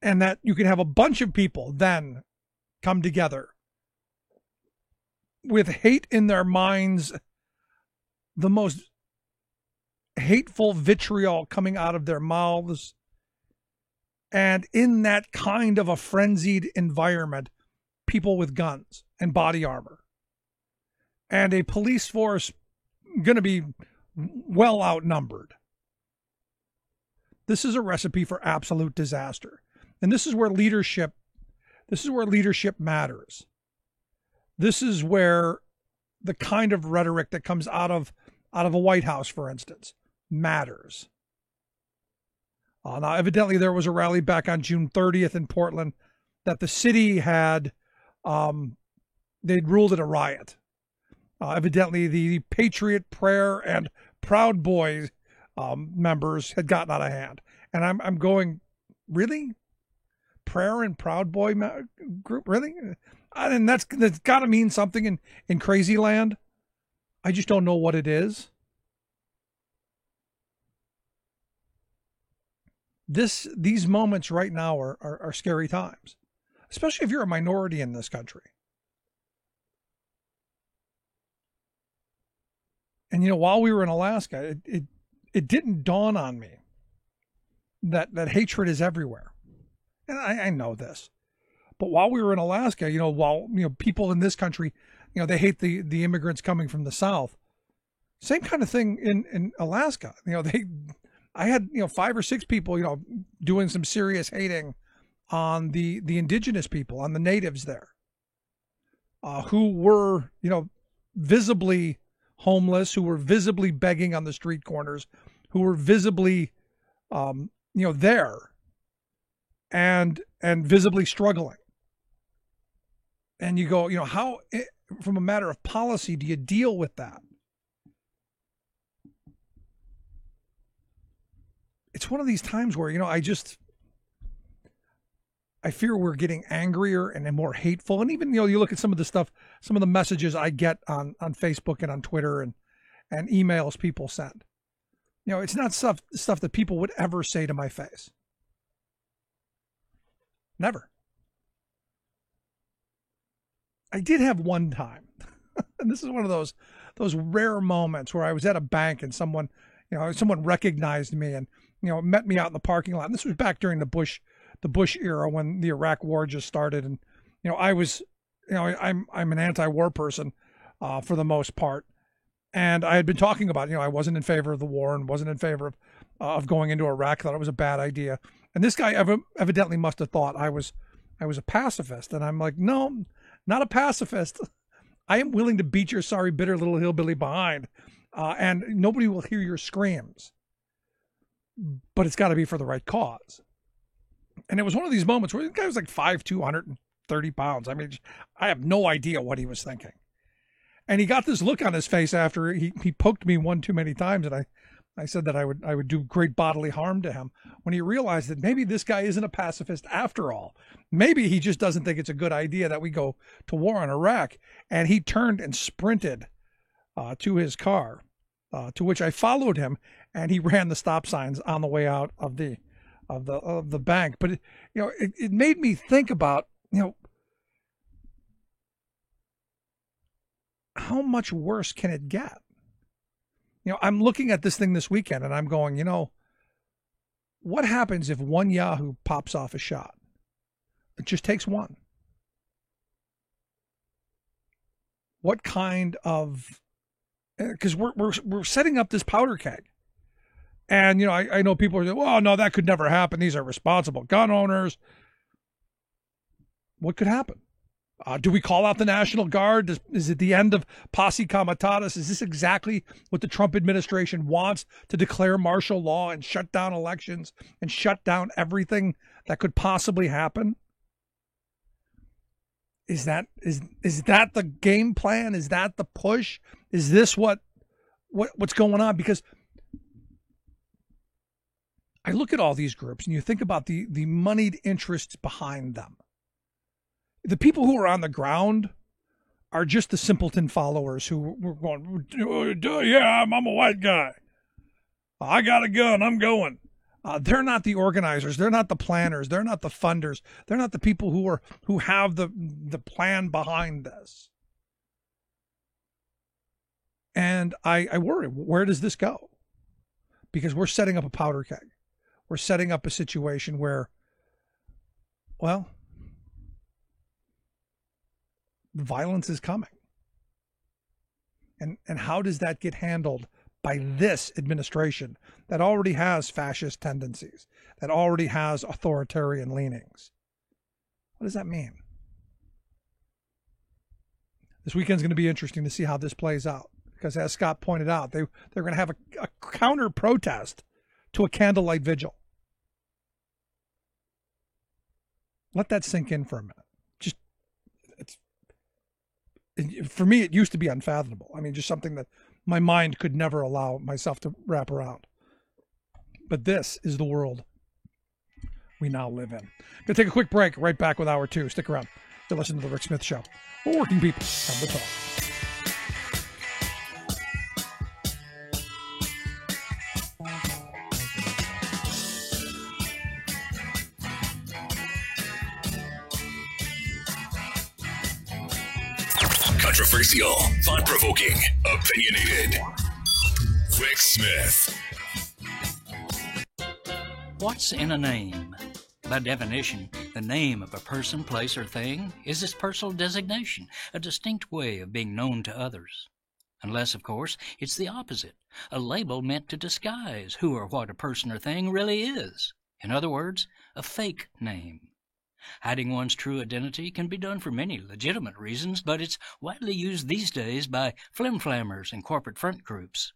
And that you can have a bunch of people then come together with hate in their minds, the most hateful vitriol coming out of their mouths. And in that kind of a frenzied environment, people with guns and body armor. And a police force going to be well outnumbered. This is a recipe for absolute disaster. And this is where leadership matters. This is where the kind of rhetoric that comes out of a White House, for instance, matters. Now, evidently, there was a rally back on June 30th in Portland that the city had, they'd ruled it a riot. Evidently, the Patriot Prayer and Proud Boys members had gotten out of hand. And I'm going, really? Prayer and Proud Boy group? Really? And that's got to mean something in Crazy Land. I just don't know what it is. These moments right now are scary times, especially if you're a minority in this country. And, while we were in Alaska, it didn't dawn on me that hatred is everywhere. And I know this. But while we were in Alaska, while people in this country, they hate the immigrants coming from the South. Same kind of thing in Alaska. I had 5 or 6 people, doing some serious hating on the indigenous people, on the natives there, who were, visibly homeless, who were visibly begging on the street corners, who were visibly, there and visibly struggling. And you go, how, from a matter of policy, do you deal with that? It's one of these times where, I fear we're getting angrier and more hateful. And even, you look at some of the stuff, some of the messages I get on Facebook and on Twitter and emails people send. It's not stuff that people would ever say to my face. Never. I did have one time, and this is one of those rare moments where I was at a bank and someone recognized me and, met me out in the parking lot. And this was back during the Bush era when the Iraq War just started. And, I was, I'm an anti-war person for the most part. And I had been talking about, I wasn't in favor of the war and wasn't in favor of going into Iraq. Thought it was a bad idea. And this guy evidently must have thought I was a pacifist. And I'm like, no, not a pacifist. I am willing to beat your sorry, bitter little hillbilly behind. And nobody will hear your screams. But it's got to be for the right cause. And it was one of these moments where the guy was like 5'2", 130 pounds. I mean, I have no idea what he was thinking. And he got this look on his face after he poked me one too many times. And I said that I would do great bodily harm to him when he realized that maybe this guy isn't a pacifist after all. Maybe he just doesn't think it's a good idea that we go to war on Iraq. And he turned and sprinted to his car, to which I followed him, and he ran the stop signs on the way out of the bank. But it made me think about how much worse can it get? I'm looking at this thing this weekend and I'm going, what happens if one Yahoo pops off a shot? It just takes one. What kind of, because we're setting up this powder keg. And, I know people are saying, well, no, that could never happen. These are responsible gun owners. What could happen? Do we call out the National Guard? Is it the end of posse comitatus? Is this exactly what the Trump administration wants, to declare martial law and shut down elections and shut down everything that could possibly happen? Is that the game plan? Is that the push? Is this what's going on? Because I look at all these groups and you think about the moneyed interests behind them. The people who are on the ground are just the simpleton followers who were going, yeah, I'm a white guy. I got a gun. I'm going. They're not the organizers. They're not the planners. They're not the funders. They're not the people who have the plan behind this. And I worry, where does this go? Because we're setting up a powder keg. We're setting up a situation where, well, violence is coming. And how does that get handled by this administration that already has fascist tendencies, that already has authoritarian leanings? What does that mean? This weekend's going to be interesting to see how this plays out, because as Scott pointed out, they're going to have a counter protest to a candlelight vigil. Let that sink in for a minute. For me, it used to be unfathomable. I mean, just something that my mind could never allow myself to wrap around. But this is the world we now live in. Gonna take a quick break. Right back with hour 2. Stick around. You're listening to the Rick Smith Show. We're working people have the talk. Controversial, thought-provoking, opinionated. Rick Smith. What's in a name? By definition, the name of a person, place, or thing is its personal designation, a distinct way of being known to others. Unless, of course, it's the opposite, a label meant to disguise who or what a person or thing really is. In other words, a fake name. Hiding one's true identity can be done for many legitimate reasons, but it's widely used these days by flim-flammers and corporate front groups.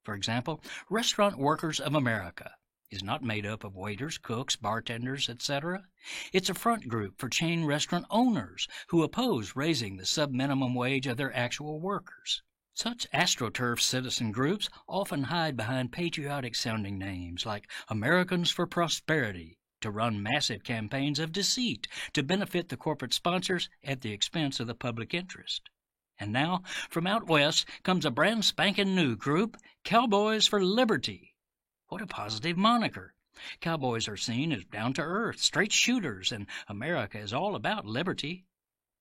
For example, Restaurant Workers of America is not made up of waiters, cooks, bartenders, etc. It's a front group for chain restaurant owners who oppose raising the sub-minimum wage of their actual workers. Such AstroTurf citizen groups often hide behind patriotic-sounding names like Americans for Prosperity, to run massive campaigns of deceit to benefit the corporate sponsors at the expense of the public interest. And now, from out west comes a brand spanking new group, Cowboys for Liberty. What a positive moniker. Cowboys are seen as down-to-earth, straight shooters, and America is all about liberty.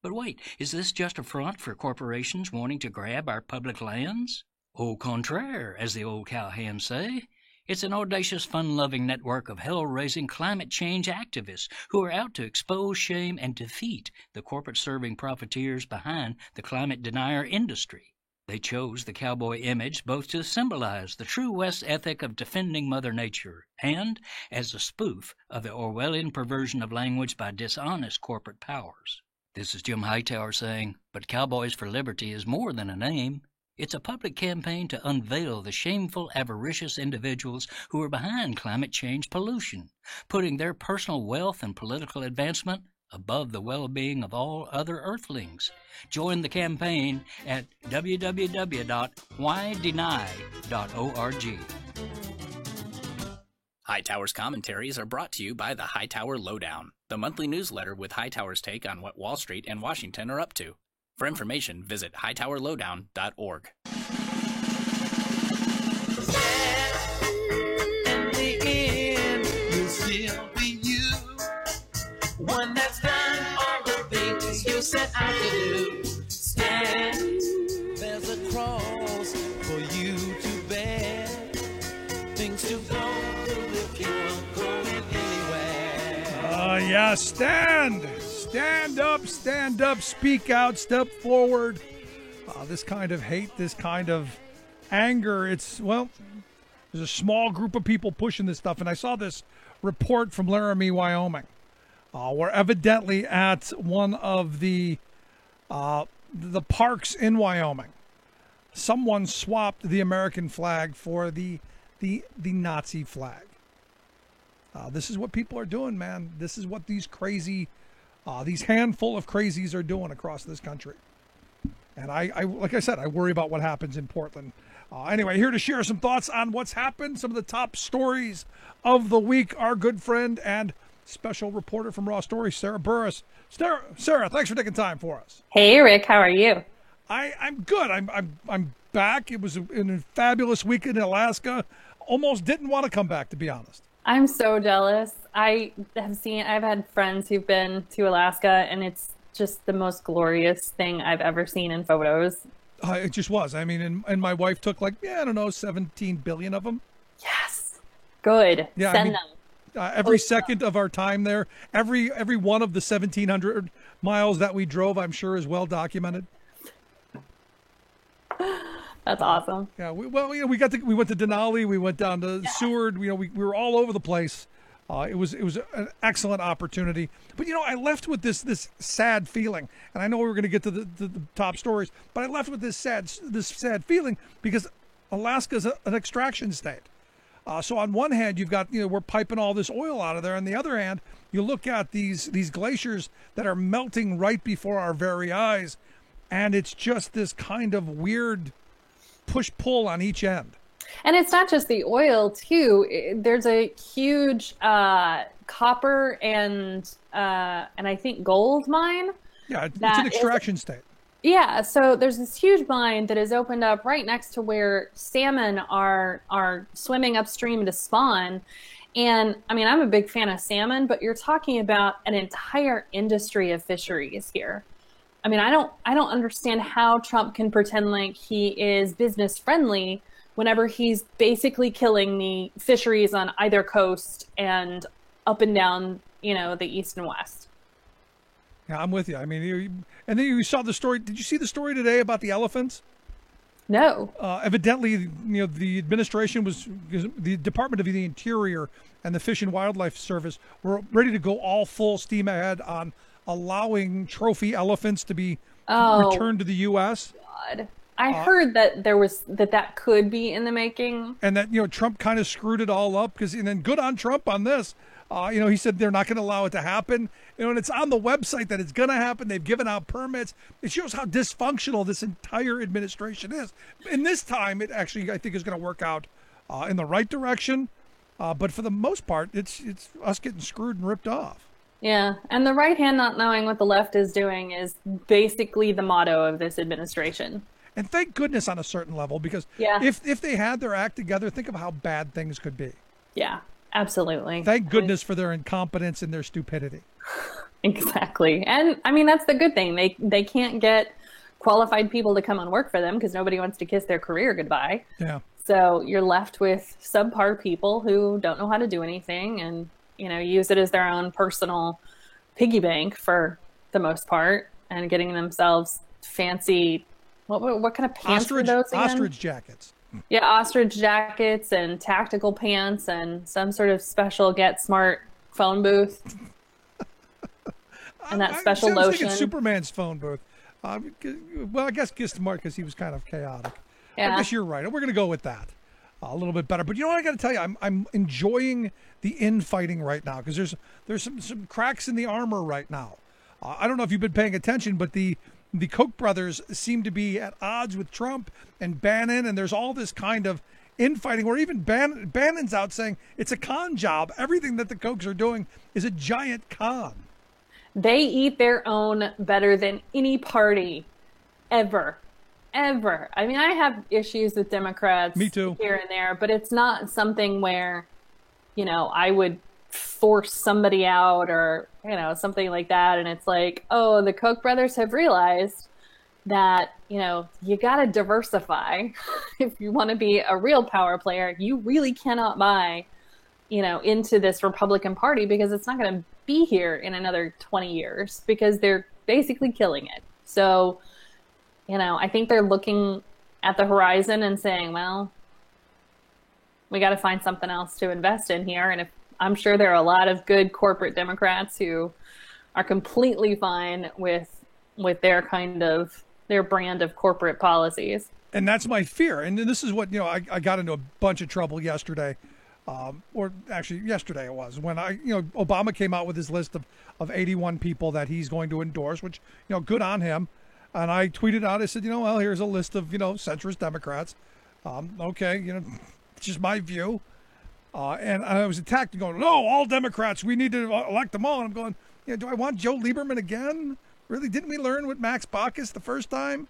But wait, is this just a front for corporations wanting to grab our public lands? Au contraire, as the old cowhands say. It's an audacious, fun-loving network of hell-raising climate change activists who are out to expose, shame, and defeat the corporate-serving profiteers behind the climate denier industry. They chose the cowboy image both to symbolize the true West ethic of defending Mother Nature and as a spoof of the Orwellian perversion of language by dishonest corporate powers. This is Jim Hightower saying, but Cowboys for Liberty is more than a name. It's a public campaign to unveil the shameful, avaricious individuals who are behind climate change pollution, putting their personal wealth and political advancement above the well-being of all other earthlings. Join the campaign at www.whydeny.org. Hightower's commentaries are brought to you by the Hightower Lowdown, the monthly newsletter with Hightower's take on what Wall Street and Washington are up to. For information, visit hightowerlowdown.org. In the end, you'll still be you. One that's done all the things you set out to do. Stand, there's a cross for you to bear. Things to go through if you aren't going anywhere. Yeah, stand. Stand up, speak out, step forward. This kind of hate, this kind of anger, there's a small group of people pushing this stuff. And I saw this report from Laramie, Wyoming, where evidently at one of the parks in Wyoming, someone swapped the American flag for the Nazi flag. This is what people are doing, man. This is what these handful of crazies are doing across this country. And I like I said, I worry about what happens in Portland. Anyway, here to share some thoughts on what's happened, some of the top stories of the week, our good friend and special reporter from Raw Stories, Sarah Burris. Sarah, thanks for taking time for us. Hey, Rick, how are you? I'm good. I'm back. It was a fabulous week in Alaska. Almost didn't want to come back, to be honest. I'm so jealous. I've had friends who've been to Alaska, and it's just the most glorious thing I've ever seen in photos. It just was. I mean, and my wife took 17 billion of them. Yes. Good. Yeah, Send them. Every second of our time there, every one of the 1,700 miles that we drove, I'm sure is well documented. That's awesome. Yeah, we went to Denali, we went down to Seward. We were all over the place. It was an excellent opportunity. But, I left with this sad feeling. And I know we're going to get to the top stories, but I left with this sad feeling because Alaska's an extraction state. So on one hand, you've got, we're piping all this oil out of there. On the other hand, you look at these glaciers that are melting right before our very eyes. And it's just this kind of weird push-pull on each end. And it's not just the oil, too. There's a huge copper and I think gold mine. Yeah, it's an extraction state. Yeah, so there's this huge mine that is opened up right next to where salmon are swimming upstream to spawn. And I mean, I'm a big fan of salmon, but you're talking about an entire industry of fisheries here. I mean, I don't understand how Trump can pretend like he is business friendly whenever he's basically killing the fisheries on either coast and up and down, the east and west. Yeah, I'm with you. I mean, and then you saw the story. Did you see the story today about the elephants? No. Evidently, the administration the Department of the Interior and the Fish and Wildlife Service were ready to go all full steam ahead on allowing trophy elephants to be returned to the U.S. God. I heard that that could be in the making, and that Trump kind of screwed it all up and then good on Trump on this. He said they're not going to allow it to happen. And it's on the website that it's going to happen. They've given out permits. It shows how dysfunctional this entire administration is. And this time, it actually I think is going to work out in the right direction. But for the most part, it's us getting screwed and ripped off. Yeah, and the right hand not knowing what the left is doing is basically the motto of this administration. And thank goodness on a certain level, because if they had their act together, think of how bad things could be. Yeah, absolutely. Thank goodness for their incompetence and their stupidity. Exactly. And I mean, that's the good thing. They can't get qualified people to come and work for them because nobody wants to kiss their career goodbye. Yeah. So you're left with subpar people who don't know how to do anything and, use it as their own personal piggy bank for the most part and getting themselves fancy. What kind of pants were those again? Ostrich jackets. Yeah, ostrich jackets and tactical pants and some sort of special Get Smart phone booth. And that special lotion. I was thinking Superman's phone booth. Well, I guess Get Smart because he was kind of chaotic. Yeah. I guess you're right. We're going to go with that a little bit better. But you know what I got to tell you? I'm enjoying the infighting right now because there's some cracks in the armor right now. I don't know if you've been paying attention, but the Koch brothers seem to be at odds with Trump and Bannon, and there's all this kind of infighting where even Bannon's out saying it's a con job. Everything that the Kochs are doing is a giant con. They eat their own better than any party ever. I mean, I have issues with Democrats Me too. Here and there, but it's not something where, I would force somebody out or, something like that. And it's like, oh, the Koch brothers have realized that, you got to diversify. If you want to be a real power player, you really cannot buy, into this Republican Party because it's not going to be here in another 20 years because they're basically killing it. So, I think they're looking at the horizon and saying, well, we got to find something else to invest in here. And I'm sure there are a lot of good corporate Democrats who are completely fine with their brand of corporate policies. And that's my fear. And this is what, I got into a bunch of trouble yesterday. Or actually yesterday it was when Obama came out with his list of 81 people that he's going to endorse, which, good on him. And I tweeted out, I said, well, here's a list of, centrist Democrats. Okay, it's just my view. And I was attacked and going, no, all Democrats, we need to elect them all. And I'm going, do I want Joe Lieberman again? Really? Didn't we learn with Max Baucus the first time?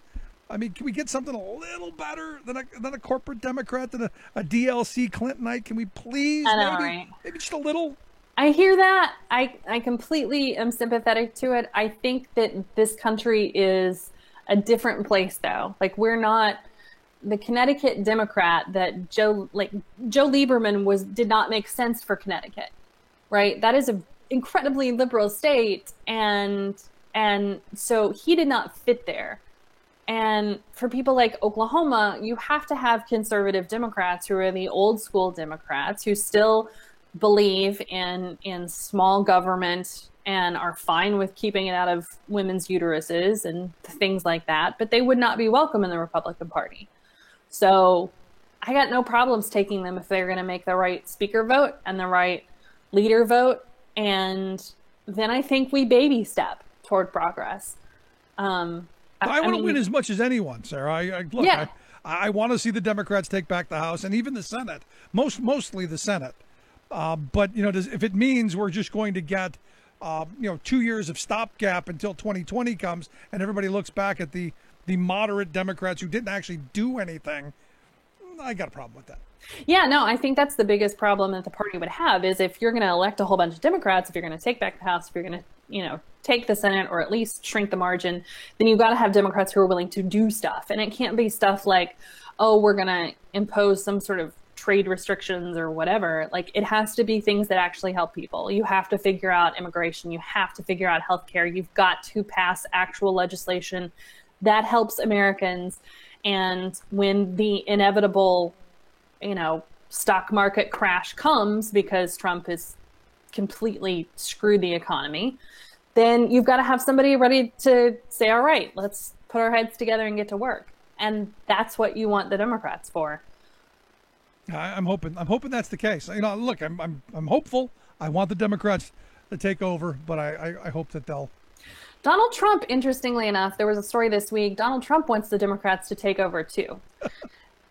I mean, can we get something a little better than a corporate Democrat, than a DLC Clintonite? Can we please? I know, right? Maybe just a little. I hear that. I completely am sympathetic to it. I think that this country is a different place, though. Like, we're not the Connecticut Democrat that Joe Lieberman did not make sense for Connecticut, right? That is an incredibly liberal state, and so he did not fit there. And for people like Oklahoma, you have to have conservative Democrats who are the old school Democrats who still believe in small government and are fine with keeping it out of women's uteruses and things like that, but they would not be welcome in the Republican Party. So I got no problems taking them if they're going to make the right speaker vote and the right leader vote. And then I think we baby step toward progress. I want to win as much as anyone, Sarah. I want to see the Democrats take back the House and even the Senate, mostly the Senate. But, if it means we're just going to get, 2 years of stopgap until 2020 comes and everybody looks back at the moderate Democrats who didn't actually do anything, I got a problem with that. Yeah, no, I think that's the biggest problem that the party would have is if you're going to elect a whole bunch of Democrats, if you're going to take back the House, if you're going to, take the Senate or at least shrink the margin, then you've got to have Democrats who are willing to do stuff. And it can't be stuff like, oh, we're going to impose some sort of trade restrictions or whatever. Like, it has to be things that actually help people. You have to figure out immigration. You have to figure out healthcare. You've got to pass actual legislation that helps Americans. And when the inevitable, stock market crash comes because Trump has completely screwed the economy, then you've got to have somebody ready to say, all right, let's put our heads together and get to work. And that's what you want the Democrats for. I'm hoping that's the case. Look, I'm hopeful. I want the Democrats to take over, but I hope that they'll. Donald Trump, interestingly enough, there was a story this week. Donald Trump wants the Democrats to take over too.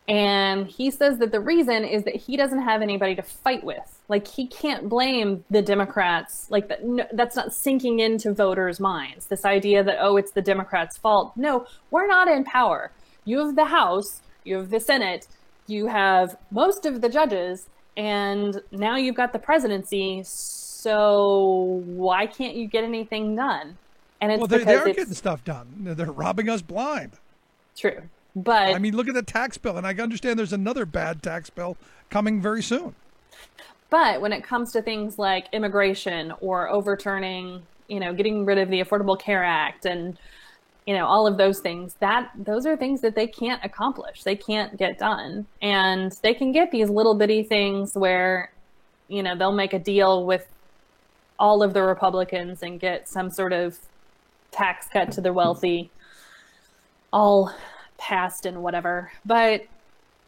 And he says that the reason is that he doesn't have anybody to fight with. Like, he can't blame the Democrats. Like, that's not sinking into voters' minds. This idea that, oh, it's the Democrats' fault. No, we're not in power. You have the House, you have the Senate, you have most of the judges, and now you've got the presidency. So why can't you get anything done? And it's they are getting stuff done. They're robbing us blind. True. But look at the tax bill, and I understand there's another bad tax bill coming very soon. But when it comes to things like immigration or overturning, getting rid of the Affordable Care Act and, all of those things, those are things that they can't accomplish. They can't get done. And they can get these little bitty things where, they'll make a deal with all of the Republicans and get some sort of tax cut to the wealthy, all passed and whatever. But,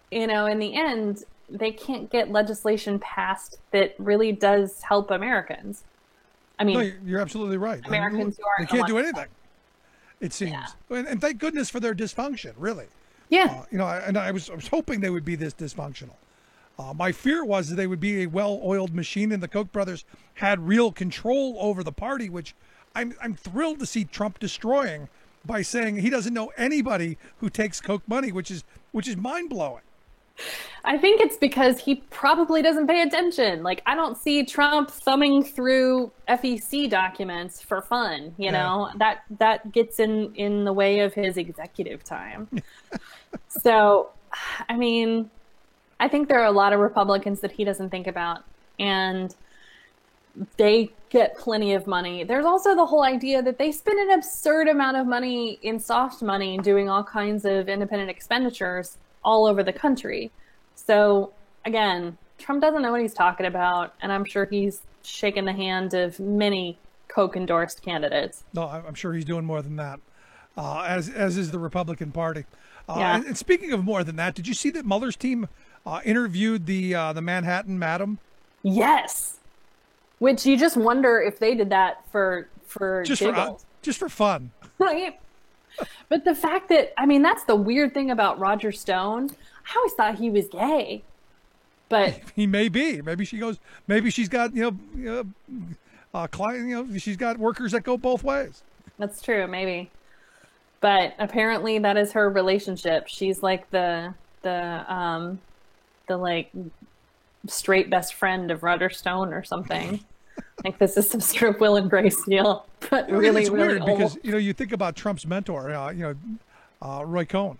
in the end, they can't get legislation passed that really does help Americans. No, you're absolutely right. Americans who are they can't do anything, it seems. Yeah. And thank goodness for their dysfunction, really. Yeah. I was hoping they would be this dysfunctional. My fear was that they would be a well-oiled machine and the Koch brothers had real control over the party, which I'm thrilled to see Trump destroying by saying he doesn't know anybody who takes Koch money, which is mind-blowing. I think it's because he probably doesn't pay attention. Like, I don't see Trump thumbing through FEC documents for fun. That gets in the way of his executive time. So, I think there are a lot of Republicans that he doesn't think about, and they get plenty of money. There's also the whole idea that they spend an absurd amount of money in soft money doing all kinds of independent expenditures all over the country. So again, Trump doesn't know what he's talking about, and I'm sure he's shaken the hand of many Koch-endorsed candidates. No, I'm sure he's doing more than that, as is the Republican Party. Yeah. And speaking of more than that, did you see that Mueller's team interviewed the Manhattan Madam? Yes. Which you just wonder if they did that for just for fun. Right. But the fact that, that's the weird thing about Roger Stone. I always thought he was gay, but he may be. Maybe she's got, she's got workers that go both ways. That's true. Maybe. But apparently that is her relationship. She's like the like straight best friend of Roger Stone or something. Like, this is some sort of Will and Grace deal, but really, it's really weird old. Because you think about Trump's mentor, Roy Cohn,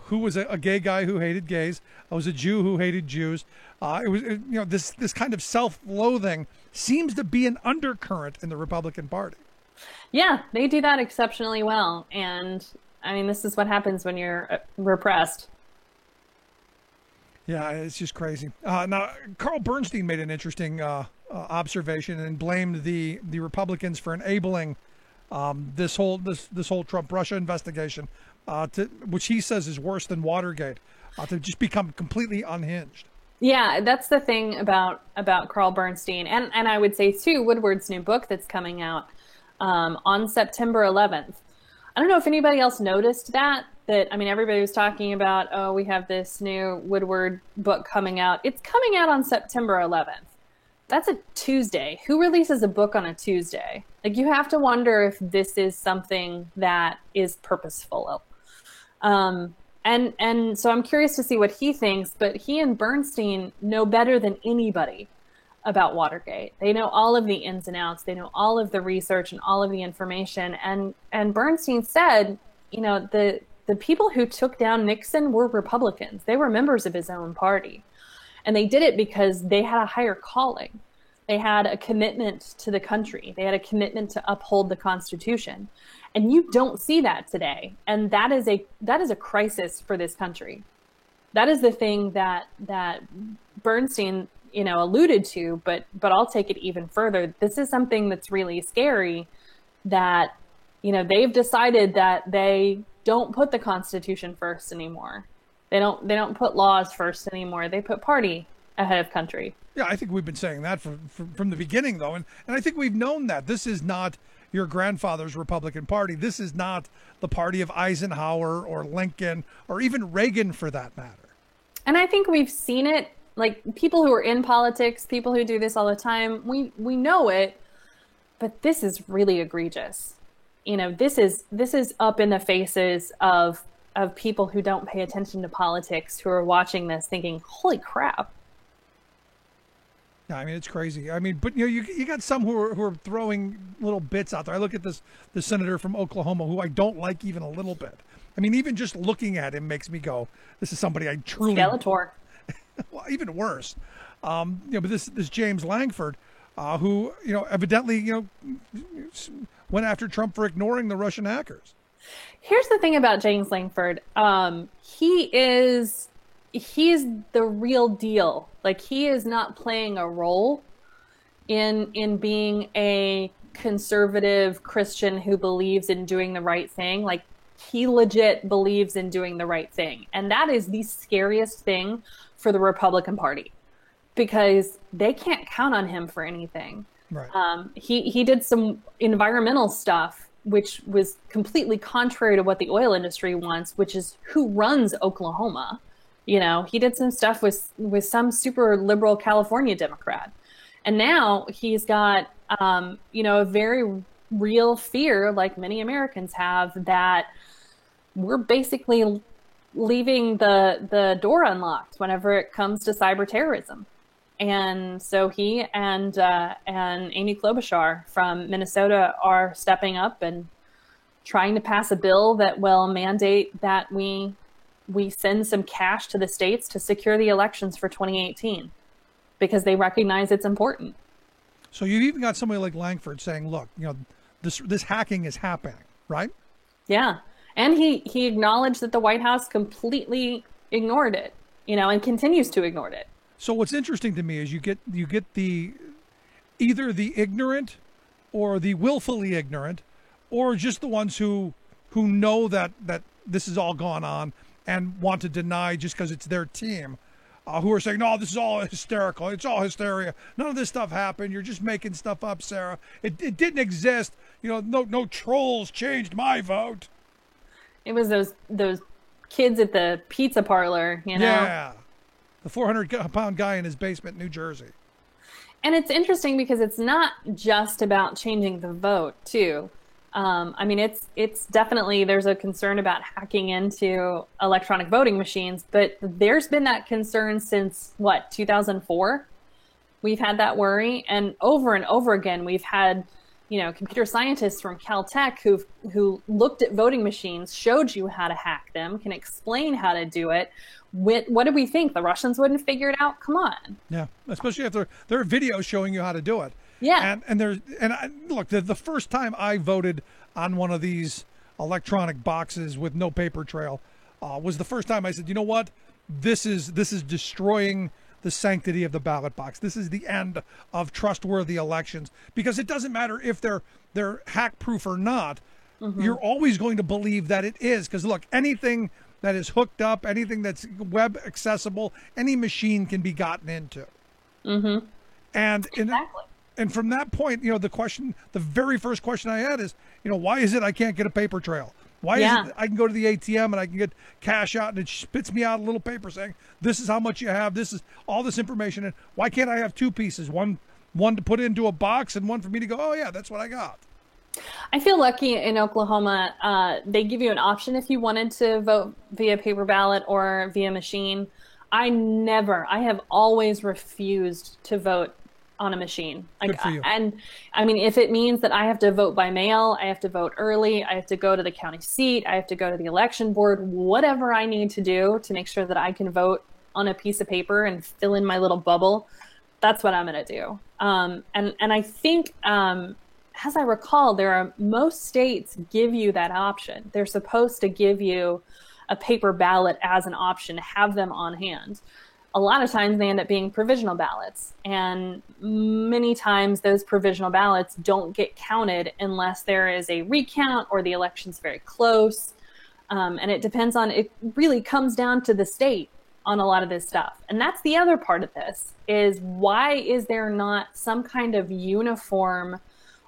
who was a gay guy who hated gays, was a Jew who hated Jews. It was this kind of self-loathing seems to be an undercurrent in the Republican Party. Yeah, they do that exceptionally well, and this is what happens when you're repressed. Yeah, it's just crazy. Now, Carl Bernstein made an interesting observation and blamed the Republicans for enabling this whole Trump-Russia investigation, which he says is worse than Watergate, to just become completely unhinged. Yeah, that's the thing about Carl Bernstein, and I would say too, Woodward's new book that's coming out on September 11th. I don't know if anybody else noticed that. I mean, everybody was talking about, oh, we have this new Woodward book coming out. It's coming out on September 11th. That's a Tuesday. Who releases a book on a Tuesday? Like, you have to wonder if this is something that is purposeful. And so I'm curious to see what he thinks, but he and Bernstein know better than anybody about Watergate. They know all of the ins and outs. They know all of the research and all of the information. And Bernstein said, you know, the people who took down Nixon were Republicans. They were members of his own party. And they did it because they had a higher calling. They had a commitment to the country. They had a commitment to uphold the Constitution. And you don't see that today. And that is a crisis for this country. That is the thing that Bernstein, you know, alluded to, but I'll take it even further. This is something that's really scary, that, you know, they've decided that they don't put the Constitution first anymore. They don't put laws first anymore. They put party ahead of country. Yeah, I think we've been saying that from the beginning, though, and I think we've known that this is not your grandfather's Republican Party. This is not the party of Eisenhower or Lincoln or even Reagan, for that matter. And I think we've seen it. Like, people who are in politics, people who do this all the time, we know it, but this is really egregious. You know, this is up in the faces of people who don't pay attention to politics, who are watching this thinking, holy crap. Yeah, I mean, it's crazy. I mean, but you know, you got some who are throwing little bits out there. I look at the senator from Oklahoma, who I don't like even a little bit. I mean, even just looking at him makes me go, this is somebody I truly... Skeletor. Well, even worse. You know, but this James Langford, who, you know, evidently, you know, went after Trump for ignoring the Russian hackers. Here's the thing about James Langford. He's the real deal. Like, he is not playing a role in being a conservative Christian who believes in doing the right thing. Like, he legit believes in doing the right thing. And that is the scariest thing for the Republican Party, because they can't count on him for anything. Right. He did some environmental stuff, which was completely contrary to what the oil industry wants, which is who runs Oklahoma. You know, he did some stuff with some super liberal California Democrat. And now he's got, you know, a very real fear, like many Americans have, that we're basically leaving the door unlocked whenever it comes to cyber terrorism. And so he and Amy Klobuchar from Minnesota are stepping up and trying to pass a bill that will mandate that we send some cash to the states to secure the elections for 2018, because they recognize it's important. So you've even got somebody like Langford saying, look, you know, this hacking is happening, right? Yeah. And he acknowledged that the White House completely ignored it, you know, and continues to ignore it. So what's interesting to me is you get either the ignorant or the willfully ignorant, or just the ones who know that this is all gone on and want to deny just because it's their team, who are saying, no, this is all hysterical. It's all hysteria. None of this stuff happened. You're just making stuff up, Sarah. It didn't exist. You know, no trolls changed my vote. It was those kids at the pizza parlor, you know? Yeah. The 400-pound guy in his basement in New Jersey. And it's interesting because it's not just about changing the vote, too. I mean, it's definitely, there's a concern about hacking into electronic voting machines, but there's been that concern since, 2004? We've had that worry. And over again, we've had, you know, computer scientists from Caltech who looked at voting machines, showed you how to hack them, can explain how to do it. What did we think? The Russians wouldn't figure it out? Come on. Yeah, especially if there are videos showing you how to do it. Yeah. Look, the first time I voted on one of these electronic boxes with no paper trail was the first time I said, you know what? this is destroying the sanctity of the ballot box. This is the end of trustworthy elections, because it doesn't matter if they're hack proof or not. You're always going to believe that it is, because look, anything that is hooked up, anything that's web accessible, any machine can be gotten into. And and from that point, the very first question I had is, why is it I can't get a paper trail? Why is it I can go to the ATM and I can get cash out and it spits me out a little paper saying, this is how much you have, this is all this information, and why can't I have two pieces, one to put into a box and one for me to go, oh yeah, that's what I got? I feel lucky in Oklahoma. They give you an option if you wanted to vote via paper ballot or via machine. I have always refused to vote on a machine. Good for you. And I mean, if it means that I have to vote by mail, I have to vote early, I have to go to the county seat, I have to go to the election board, whatever I need to do to make sure that I can vote on a piece of paper and fill in my little bubble, that's what I'm going to do. And I think, as I recall, most states give you that option. They're supposed to give you a paper ballot as an option, have them on hand. A lot of times they end up being provisional ballots, and many times those provisional ballots don't get counted unless there is a recount or the election's very close. And it really comes down to the state on a lot of this stuff. And that's the other part of this, is why is there not some kind of uniform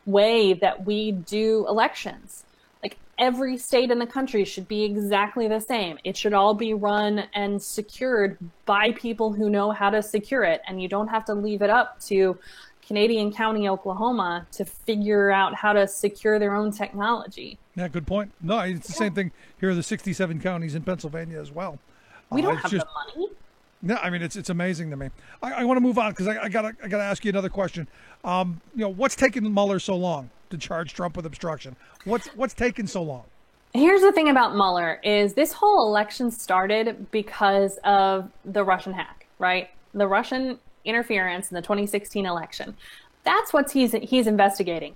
way that we do elections? Like, every state in the country should be exactly the same. It should all be run and secured by people who know how to secure it, and you don't have to leave it up to Canadian County, Oklahoma to figure out how to secure their own technology. Yeah, good point. No, it's the same thing here in the 67 counties in Pennsylvania as well. We don't have the money. No, I mean, it's amazing to me. I want to move on because I gotta ask you another question. What's taking Mueller so long to charge Trump with obstruction? What's taking so long? Here's the thing about Mueller is this whole election started because of the Russian hack, right? The Russian interference in the 2016 election. That's what he's investigating.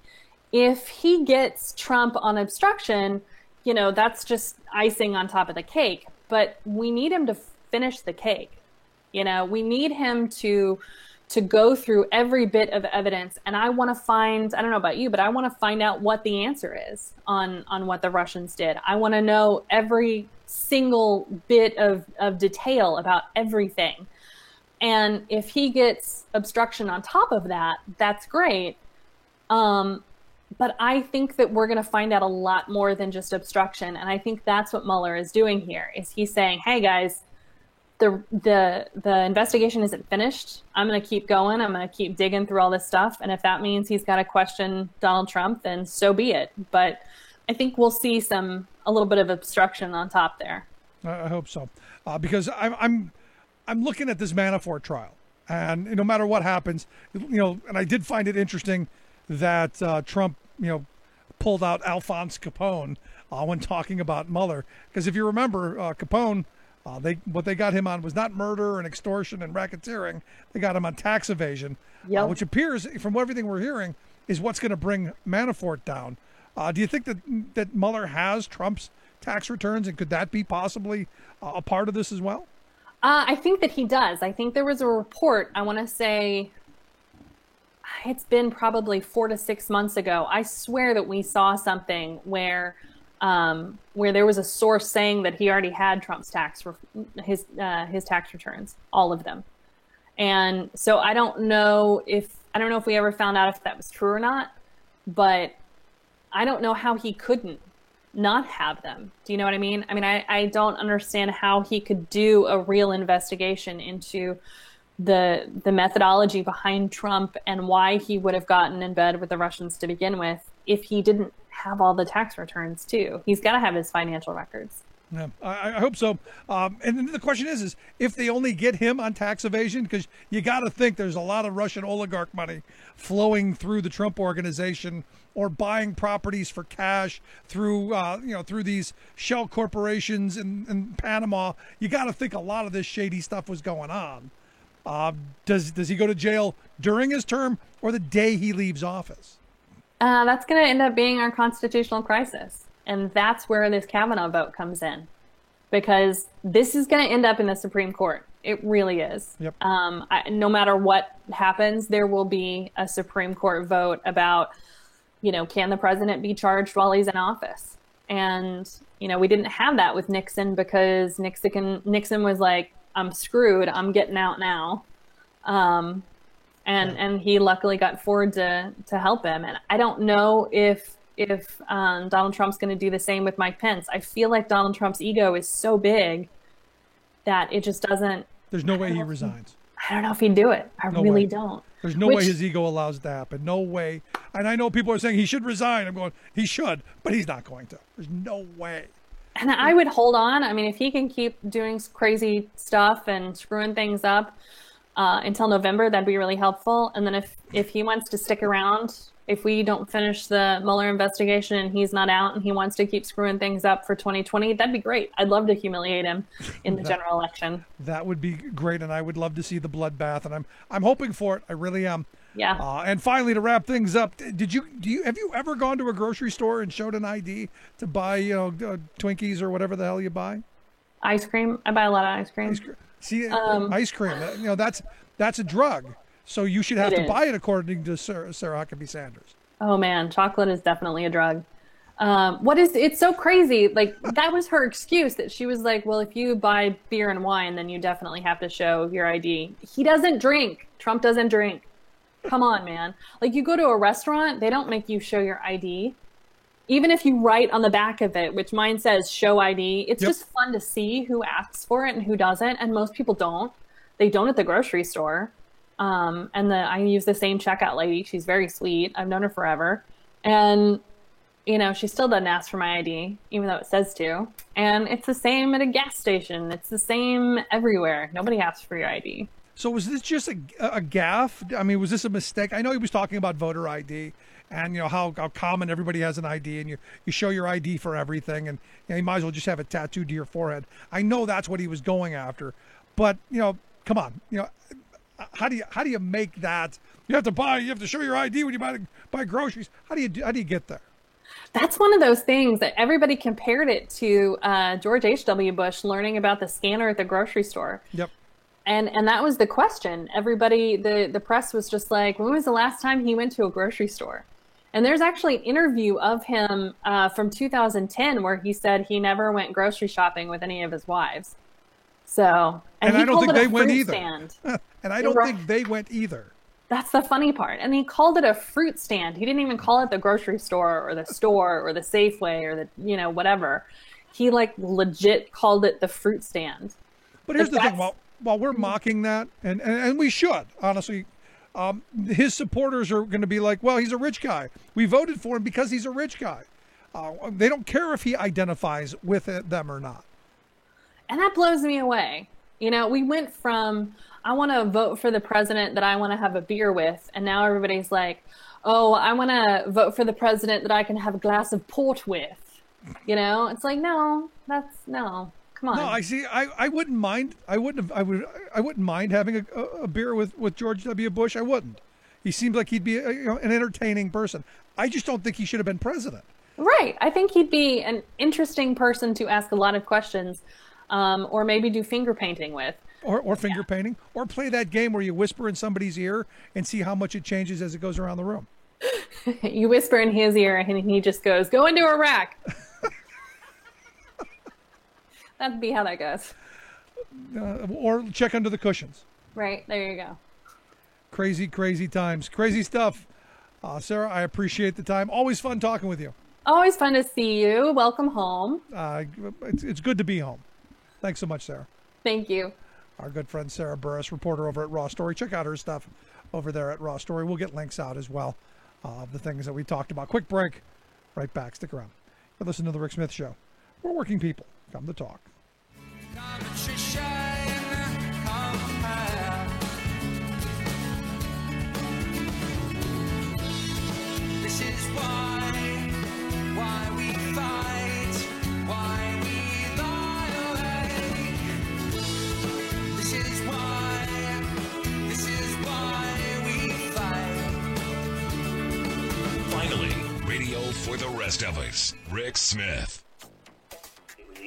If he gets Trump on obstruction, that's just icing on top of the cake. But we need him to finish the cake. We need him to go through every bit of evidence. And I want to find, I don't know about you, but I want to find out what the answer is on what the Russians did. I want to know every single bit of detail about everything. And if he gets obstruction on top of that, that's great. But I think that we're going to find out a lot more than just obstruction. And I think that's what Mueller is doing here, is he's saying, hey guys, the investigation isn't finished. I'm going to keep going. I'm going to keep digging through all this stuff. And if that means he's got to question Donald Trump, then so be it. But I think we'll see a little bit of obstruction on top there. I hope so, because I'm looking at this Manafort trial, and no matter what happens, and I did find it interesting that Trump, pulled out Alphonse Capone when talking about Mueller, because if you remember, Capone. What they got him on was not murder and extortion and racketeering. They got him on tax evasion, which appears, from everything we're hearing, is what's going to bring Manafort down. Do you think that Mueller has Trump's tax returns, and could that be possibly a part of this as well? I think that he does. I think there was a report, I want to say, it's been probably 4 to 6 months ago. I swear that we saw something where there was a source saying that he already had Trump's his tax returns, all of them. And so I don't know if we ever found out if that was true or not, but I don't know how he couldn't not have them. Do you know what I mean? I mean, I don't understand how he could do a real investigation into the methodology behind Trump and why he would have gotten in bed with the Russians to begin with if he didn't have all the tax returns too. He's got to have his financial records. Yeah, I hope so. And then the question is if they only get him on tax evasion, because you got to think there's a lot of Russian oligarch money flowing through the Trump organization, or buying properties for cash through through these shell corporations in Panama. You got to think a lot of this shady stuff was going on. Does he go to jail during his term or the day he leaves office? That's going to end up being our constitutional crisis. And that's where this Kavanaugh vote comes in. because this is going to end up in the Supreme Court. It really is. Yep. No matter what happens, there will be a Supreme Court vote about, can the president be charged while he's in office? And, we didn't have that with Nixon because Nixon was like, I'm screwed. I'm getting out now. And he luckily got Ford to help him. And I don't know if Donald Trump's going to do the same with Mike Pence. I feel like Donald Trump's ego is so big that it just doesn't. There's no way he resigns. I don't know if he'd do it. I really don't. There's no way his ego allows it to happen. No way. And I know people are saying he should resign. I'm going, he should, but he's not going to. There's no way. And I would hold on. I mean, if he can keep doing crazy stuff and screwing things up until November, that'd be really helpful. And then if he wants to stick around, if we don't finish the Mueller investigation and he's not out and he wants to keep screwing things up for 2020, that'd be great. I'd love to humiliate him in the general election. That would be great, and I would love to see the bloodbath, and I'm hoping for it. I really am. Yeah. And finally, to wrap things up, have you ever gone to a grocery store and showed an ID to buy Twinkies or whatever the hell you buy? Ice cream. I buy a lot of ice cream. See, ice cream. That's a drug. So you should have to buy it, according to Sarah Huckabee Sanders. Oh man, chocolate is definitely a drug. It's so crazy. Like, that was her excuse, that she was like, well, if you buy beer and wine, then you definitely have to show your ID. He doesn't drink. Trump doesn't drink. Come on, man. Like, you go to a restaurant, they don't make you show your ID. Even if you write on the back of it, which mine says show ID, it's just fun to see who asks for it and who doesn't. And most people don't. They don't at the grocery store. I use the same checkout lady. She's very sweet. I've known her forever. And, she still doesn't ask for my ID, even though it says to. And it's the same at a gas station. It's the same everywhere. Nobody asks for your ID. So was this just a gaffe? I mean, was this a mistake? I know he was talking about voter ID and, how common everybody has an ID, and you show your ID for everything, and you might as well just have it tattooed to your forehead. I know that's what he was going after. But, come on, how do you make that? You have to show your ID when you buy groceries. How do you get there? That's one of those things that everybody compared it to George H.W. Bush learning about the scanner at the grocery store. Yep. And that was the question. Everybody, the press was just like, when was the last time he went to a grocery store? And there's actually an interview of him from 2010 where he said he never went grocery shopping with any of his wives. So, and I don't think they went either. Stand. And I don't think they went either. That's the funny part. And he called it a fruit stand. He didn't even call it the grocery store or the Safeway or the, whatever. He legit called it the fruit stand. But here's the thing. While we're mocking that, and we should, honestly, his supporters are going to be like, well, he's a rich guy. We voted for him because he's a rich guy. They don't care if he identifies with them or not. And that blows me away. We went from, I want to vote for the president that I want to have a beer with, and now everybody's like, oh, I want to vote for the president that I can have a glass of port with. It's like, no, come on. No, I see. I wouldn't mind. I wouldn't mind having a beer with George W. Bush. I wouldn't. He seems like he'd be an entertaining person. I just don't think he should have been president. Right. I think he'd be an interesting person to ask a lot of questions. Or maybe do finger painting with. Or finger painting. Or play that game where you whisper in somebody's ear and see how much it changes as it goes around the room. You whisper in his ear and he just goes, go into Iraq. That'd be how that goes. Or check under the cushions. Right. There you go. Crazy, crazy times. Crazy stuff. Sarah, I appreciate the time. Always fun talking with you. Always fun to see you. Welcome home. It's good to be home. Thanks so much, Sarah. Thank you. Our good friend Sarah Burris, reporter over at Raw Story. Check out her stuff over there at Raw Story. We'll get links out as well of the things that we talked about. Quick break. Right back. Stick around. Listen to The Rick Smith Show. We're working people. Come to talk. This is why we fight, why we lie awake. This is why we fight. Finally, radio for the rest of us. Rick Smith.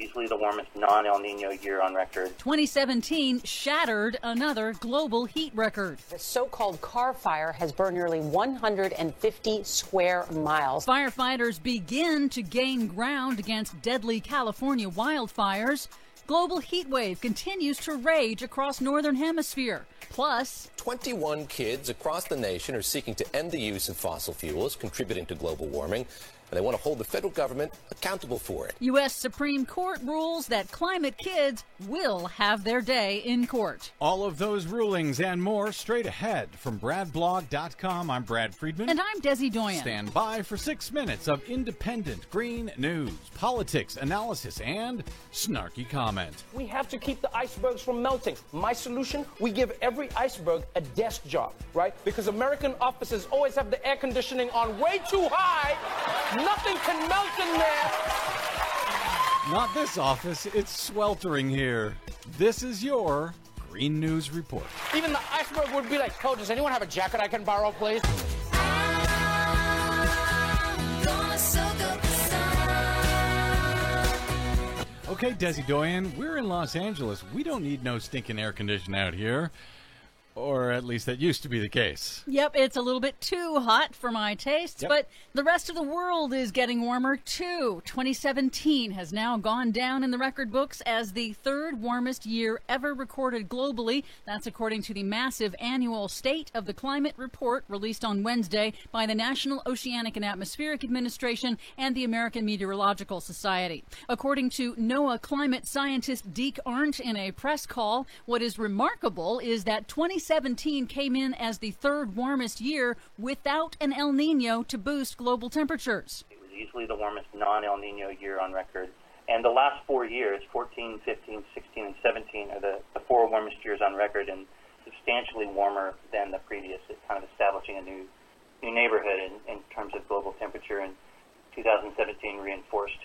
easily the warmest non-El Nino year on record. 2017 shattered another global heat record. The so-called car fire has burned nearly 150 square miles. Firefighters begin to gain ground against deadly California wildfires. Global heat wave continues to rage across northern hemisphere. Plus, 21 kids across the nation are seeking to end the use of fossil fuels, contributing to global warming, and they want to hold the federal government accountable for it. U.S. Supreme Court rules that climate kids will have their day in court. All of those rulings and more straight ahead. From BradBlog.com, I'm Brad Friedman. And I'm Desi Doyen. Stand by for 6 minutes of independent green news, politics, analysis, and snarky comment. We have to keep the icebergs from melting. My solution, we give every iceberg a desk job, right? Because American offices always have the air conditioning on way too high. Nothing can melt in there. Not this office. It's sweltering here. This is your Green News Report. Even the iceberg would be like, oh, does anyone have a jacket I can borrow, please? Okay, Desi Doyen, we're in Los Angeles. We don't need no stinking air condition out here. Or at least that used to be the case. Yep, it's a little bit too hot for my tastes, Yep. but the rest of the world is getting warmer too. 2017 has now gone down in the record books as the third warmest year ever recorded globally. That's according to the massive annual State of the Climate report released on Wednesday by the National Oceanic and Atmospheric Administration and the American Meteorological Society. According to NOAA climate scientist Deke Arndt in a press call, what is remarkable is that 2017 came in as the third warmest year without an El Nino to boost global temperatures. It was easily the warmest non-El Nino year on record. And the last 4 years, 14, 15, 16, and 17, are the four warmest years on record and substantially warmer than the previous. It's kind of establishing a new neighborhood in terms of global temperature, and 2017 reinforced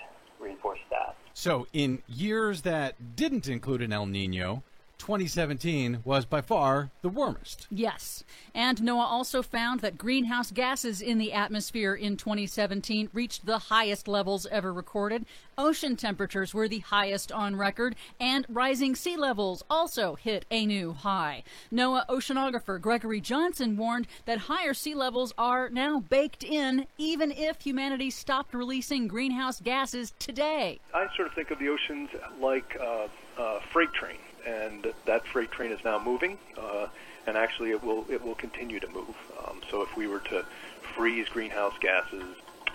that. So in years that didn't include an El Nino, 2017 was by far the warmest. Yes. And NOAA also found that greenhouse gases in the atmosphere in 2017 reached the highest levels ever recorded. Ocean temperatures were the highest on record, and rising sea levels also hit a new high. NOAA oceanographer Gregory Johnson warned that higher sea levels are now baked in, even if humanity stopped releasing greenhouse gases today. I sort of think of the oceans like a freight train. And that freight train is now moving, and actually it will continue to move. So if we were to freeze greenhouse gases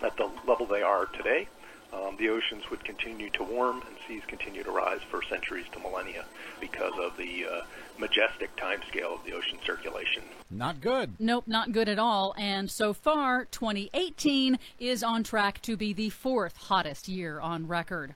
at the level they are today, the oceans would continue to warm and seas continue to rise for centuries to millennia because of the majestic timescale of the ocean circulation. Not good. Nope, not good at all. And so far, 2018 is on track to be the fourth hottest year on record.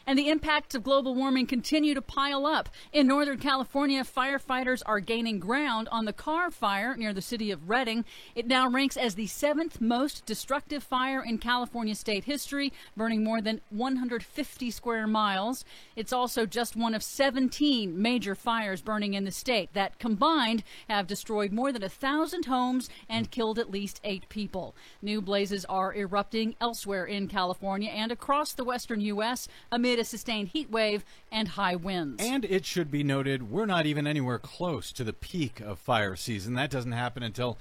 And the impacts of global warming continue to pile up. In Northern California, firefighters are gaining ground on the Carr Fire near the city of Redding. It now ranks as the seventh most destructive fire in California state history, burning more than 150 square miles. It's also just one of 17 major fires burning in the state that combined have destroyed more than 1,000 homes and killed at least 8 people. New blazes are erupting elsewhere in California and across the western U.S. amid a sustained heat wave and high winds. And it should be noted, we're not even anywhere close to the peak of fire season. That doesn't happen until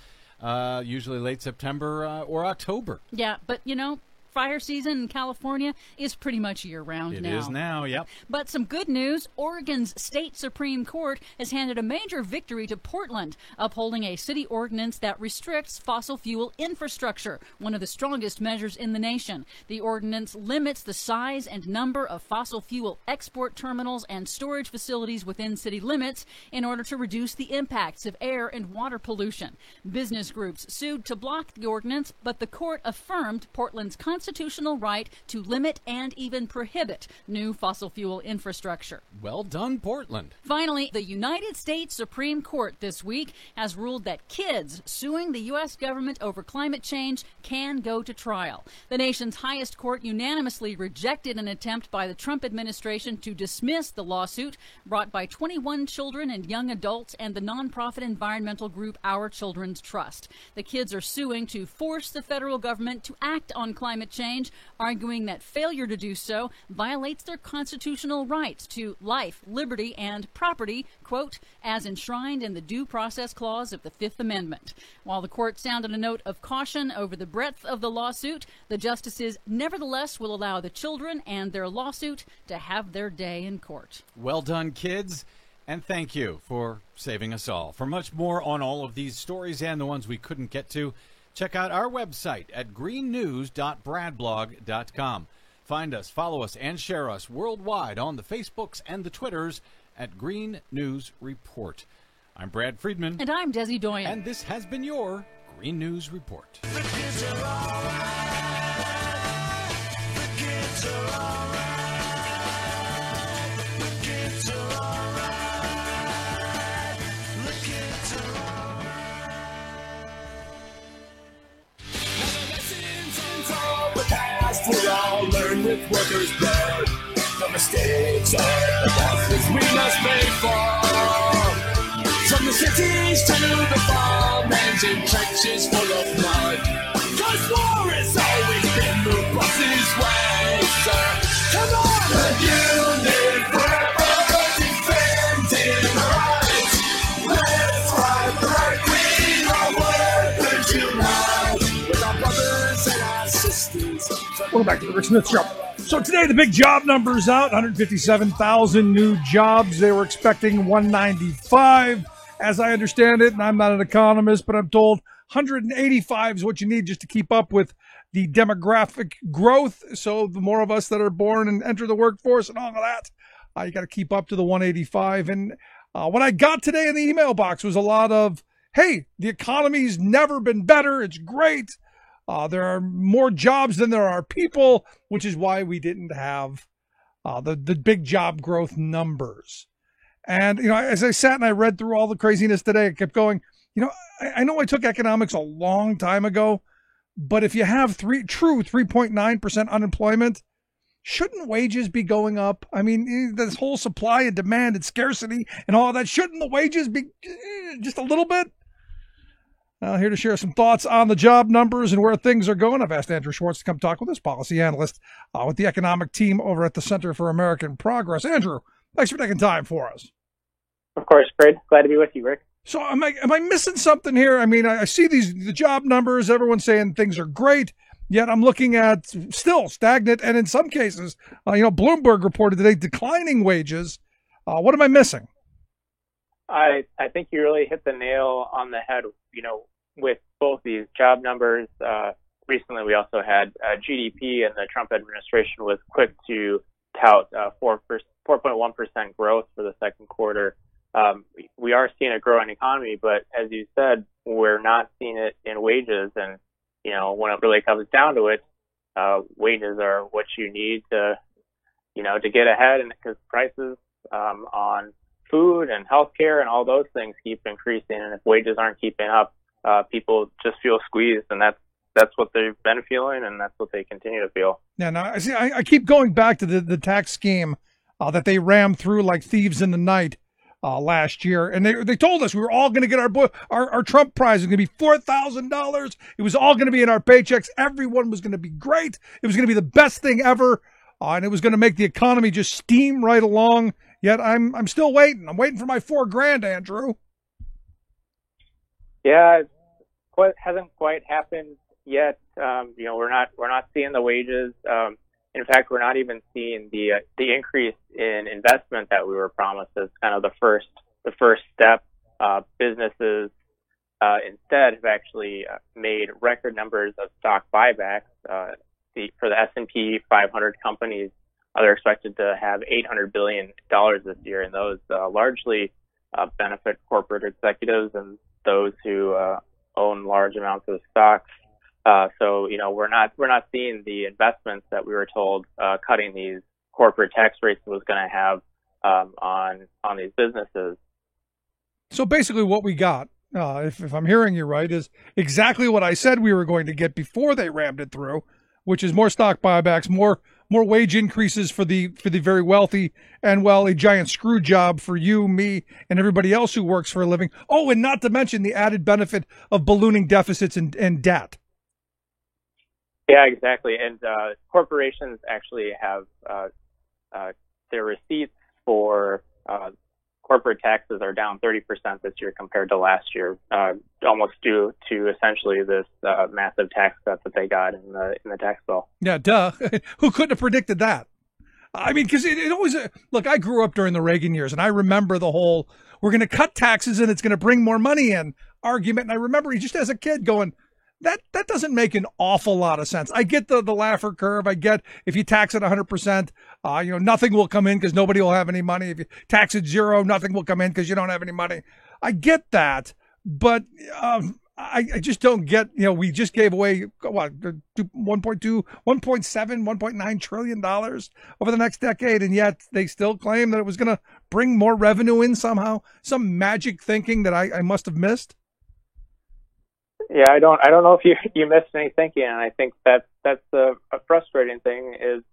usually late September or October. Yeah, but you know, fire season in California is pretty much year-round now. It is now, yep. But some good news, Oregon's state Supreme Court has handed a major victory to Portland, upholding a city ordinance that restricts fossil fuel infrastructure, one of the strongest measures in the nation. The ordinance limits the size and number of fossil fuel export terminals and storage facilities within city limits in order to reduce the impacts of air and water pollution. Business groups sued to block the ordinance, but the court affirmed Portland's constitutional right to limit and even prohibit new fossil fuel infrastructure. Well done, Portland. Finally, the United States Supreme Court this week has ruled that kids suing the U.S. government over climate change can go to trial. The nation's highest court unanimously rejected an attempt by the Trump administration to dismiss the lawsuit brought by 21 children and young adults and the nonprofit environmental group Our Children's Trust. The kids are suing to force the federal government to act on climate change, arguing that failure to do so violates their constitutional rights to life, liberty, and property, quote, as enshrined in the Due Process Clause of the Fifth Amendment. While the court sounded a note of caution over the breadth of the lawsuit, the justices nevertheless will allow the children and their lawsuit to have their day in court. Well done, kids. And thank you for saving us all. For much more on all of these stories and the ones we couldn't get to, check out our website at greennews.bradblog.com. Find us, follow us, and share us worldwide on the Facebooks and the Twitters at Green News Report. I'm Brad Friedman. And I'm Desi Doyen. And this has been your Green News Report. The kids are all right. The kids are all right. The kids are all right. The kids are all right. Now the lessons all the past we'll all learn with workers' blood. The mistakes of the bosses we must pay for. From the cities to the farmlands and trenches full of mud. 'Cause war has always been the boss's way, sir. Come on! The unit forever defending rights. Let's fight the right wing, our workers unite. With our brothers and our sisters. Welcome back to the Rick Smith Show. So today the big job numbers out, 157,000 new jobs. They were expecting 195. As I understand it, and I'm not an economist, but I'm told 185 is what you need just to keep up with the demographic growth. So the more of us that are born and enter the workforce and all of that, you got to keep up to the 185. And what I got today in the email box was a lot of, hey, the economy's never been better. It's great. There are more jobs than there are people, which is why we didn't have the big job growth numbers. And, as I sat and I read through all the craziness today, I kept going, I know I took economics a long time ago, but if you have true 3.9% unemployment, shouldn't wages be going up? I mean, this whole supply and demand and scarcity and all that, shouldn't the wages be just a little bit? Here to share some thoughts on the job numbers and where things are going, I've asked Andrew Schwartz to come talk with us, policy analyst with the economic team over at the Center for American Progress. Andrew, thanks for taking time for us. Of course, Fred. Glad to be with you, Rick. So am I missing something here? I mean, I see the job numbers, everyone's saying things are great, yet I'm looking at still stagnant, and in some cases, Bloomberg reported today declining wages. What am I missing? I think you really hit the nail on the head, with both these job numbers. Recently, we also had GDP, and the Trump administration was quick to tout 4.1% growth for the second quarter. We are seeing a growing economy, but as you said, we're not seeing it in wages. And, when it really comes down to it, wages are what you need to get ahead. And because prices on food and healthcare and all those things keep increasing. And if wages aren't keeping up, people just feel squeezed. And that's what they've been feeling, and that's what they continue to feel. Yeah, now I keep going back to the tax scheme that they rammed through like thieves in the night last year, and they told us we were all going to get our Trump prize. It was going to be $4,000. It was all going to be in our paychecks. Everyone was going to be great. It was going to be the best thing ever, and it was going to make the economy just steam right along. Yet I'm still waiting. I'm waiting for my $4,000, Andrew. Yeah, it hasn't quite happened yet. We're not seeing the wages. In fact, we're not even seeing the increase in investment that we were promised as kind of the first step. Businesses instead have actually made record numbers of stock buybacks. For the S&P 500 companies, they're expected to have $800 billion this year, and those largely benefit corporate executives and those who own large amounts of stocks. So we're not seeing the investments that we were told cutting these corporate tax rates was going to have on these businesses. So basically, what we got, if I'm hearing you right, is exactly what I said we were going to get before they rammed it through, which is more stock buybacks, more wage increases for the very wealthy, and a giant screw job for you, me, and everybody else who works for a living. Oh, and not to mention the added benefit of ballooning deficits and debt. Yeah, exactly. And corporations actually have their receipts for corporate taxes are down 30% this year compared to last year, almost due to essentially this massive tax cut that they got in the tax bill. Yeah, duh. Who couldn't have predicted that? I mean, because it always look. I grew up during the Reagan years, and I remember the whole "we're going to cut taxes and it's going to bring more money in" argument. And I remember just as a kid going, "That doesn't make an awful lot of sense." I get the Laffer curve. I get if you tax it 100%, nothing will come in because nobody will have any money. If you tax it 0, nothing will come in because you don't have any money. I get that, but I just don't get, we just gave away what, 1.2, 1.7, 1.9 trillion dollars over the next decade, and yet they still claim that it was going to bring more revenue in somehow. Some magic thinking that I must have missed. Yeah, I don't know if you missed any thinking, and I think that's a frustrating thing is,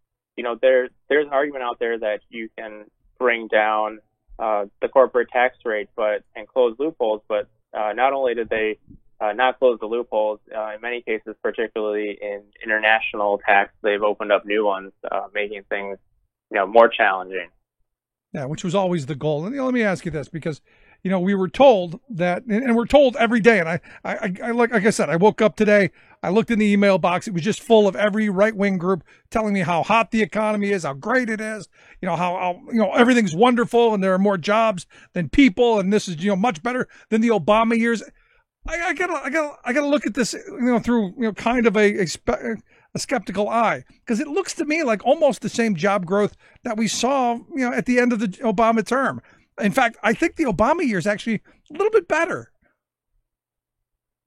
there's an argument out there that you can bring down the corporate tax rate and close loopholes, but not only did they not close the loopholes, in many cases, particularly in international tax, they've opened up new ones, making things more challenging. Yeah, which was always the goal. And let me ask you this, because we were told that, and we're told every day. And I like I said, I woke up today, I looked in the email box. It was just full of every right-wing group telling me how hot the economy is, how great it is, how everything's wonderful, and there are more jobs than people, and this is much better than the Obama years. I gotta look at this through kind of a skeptical eye, because it looks to me like almost the same job growth that we saw at the end of the Obama term. In fact, I think the Obama year is actually a little bit better.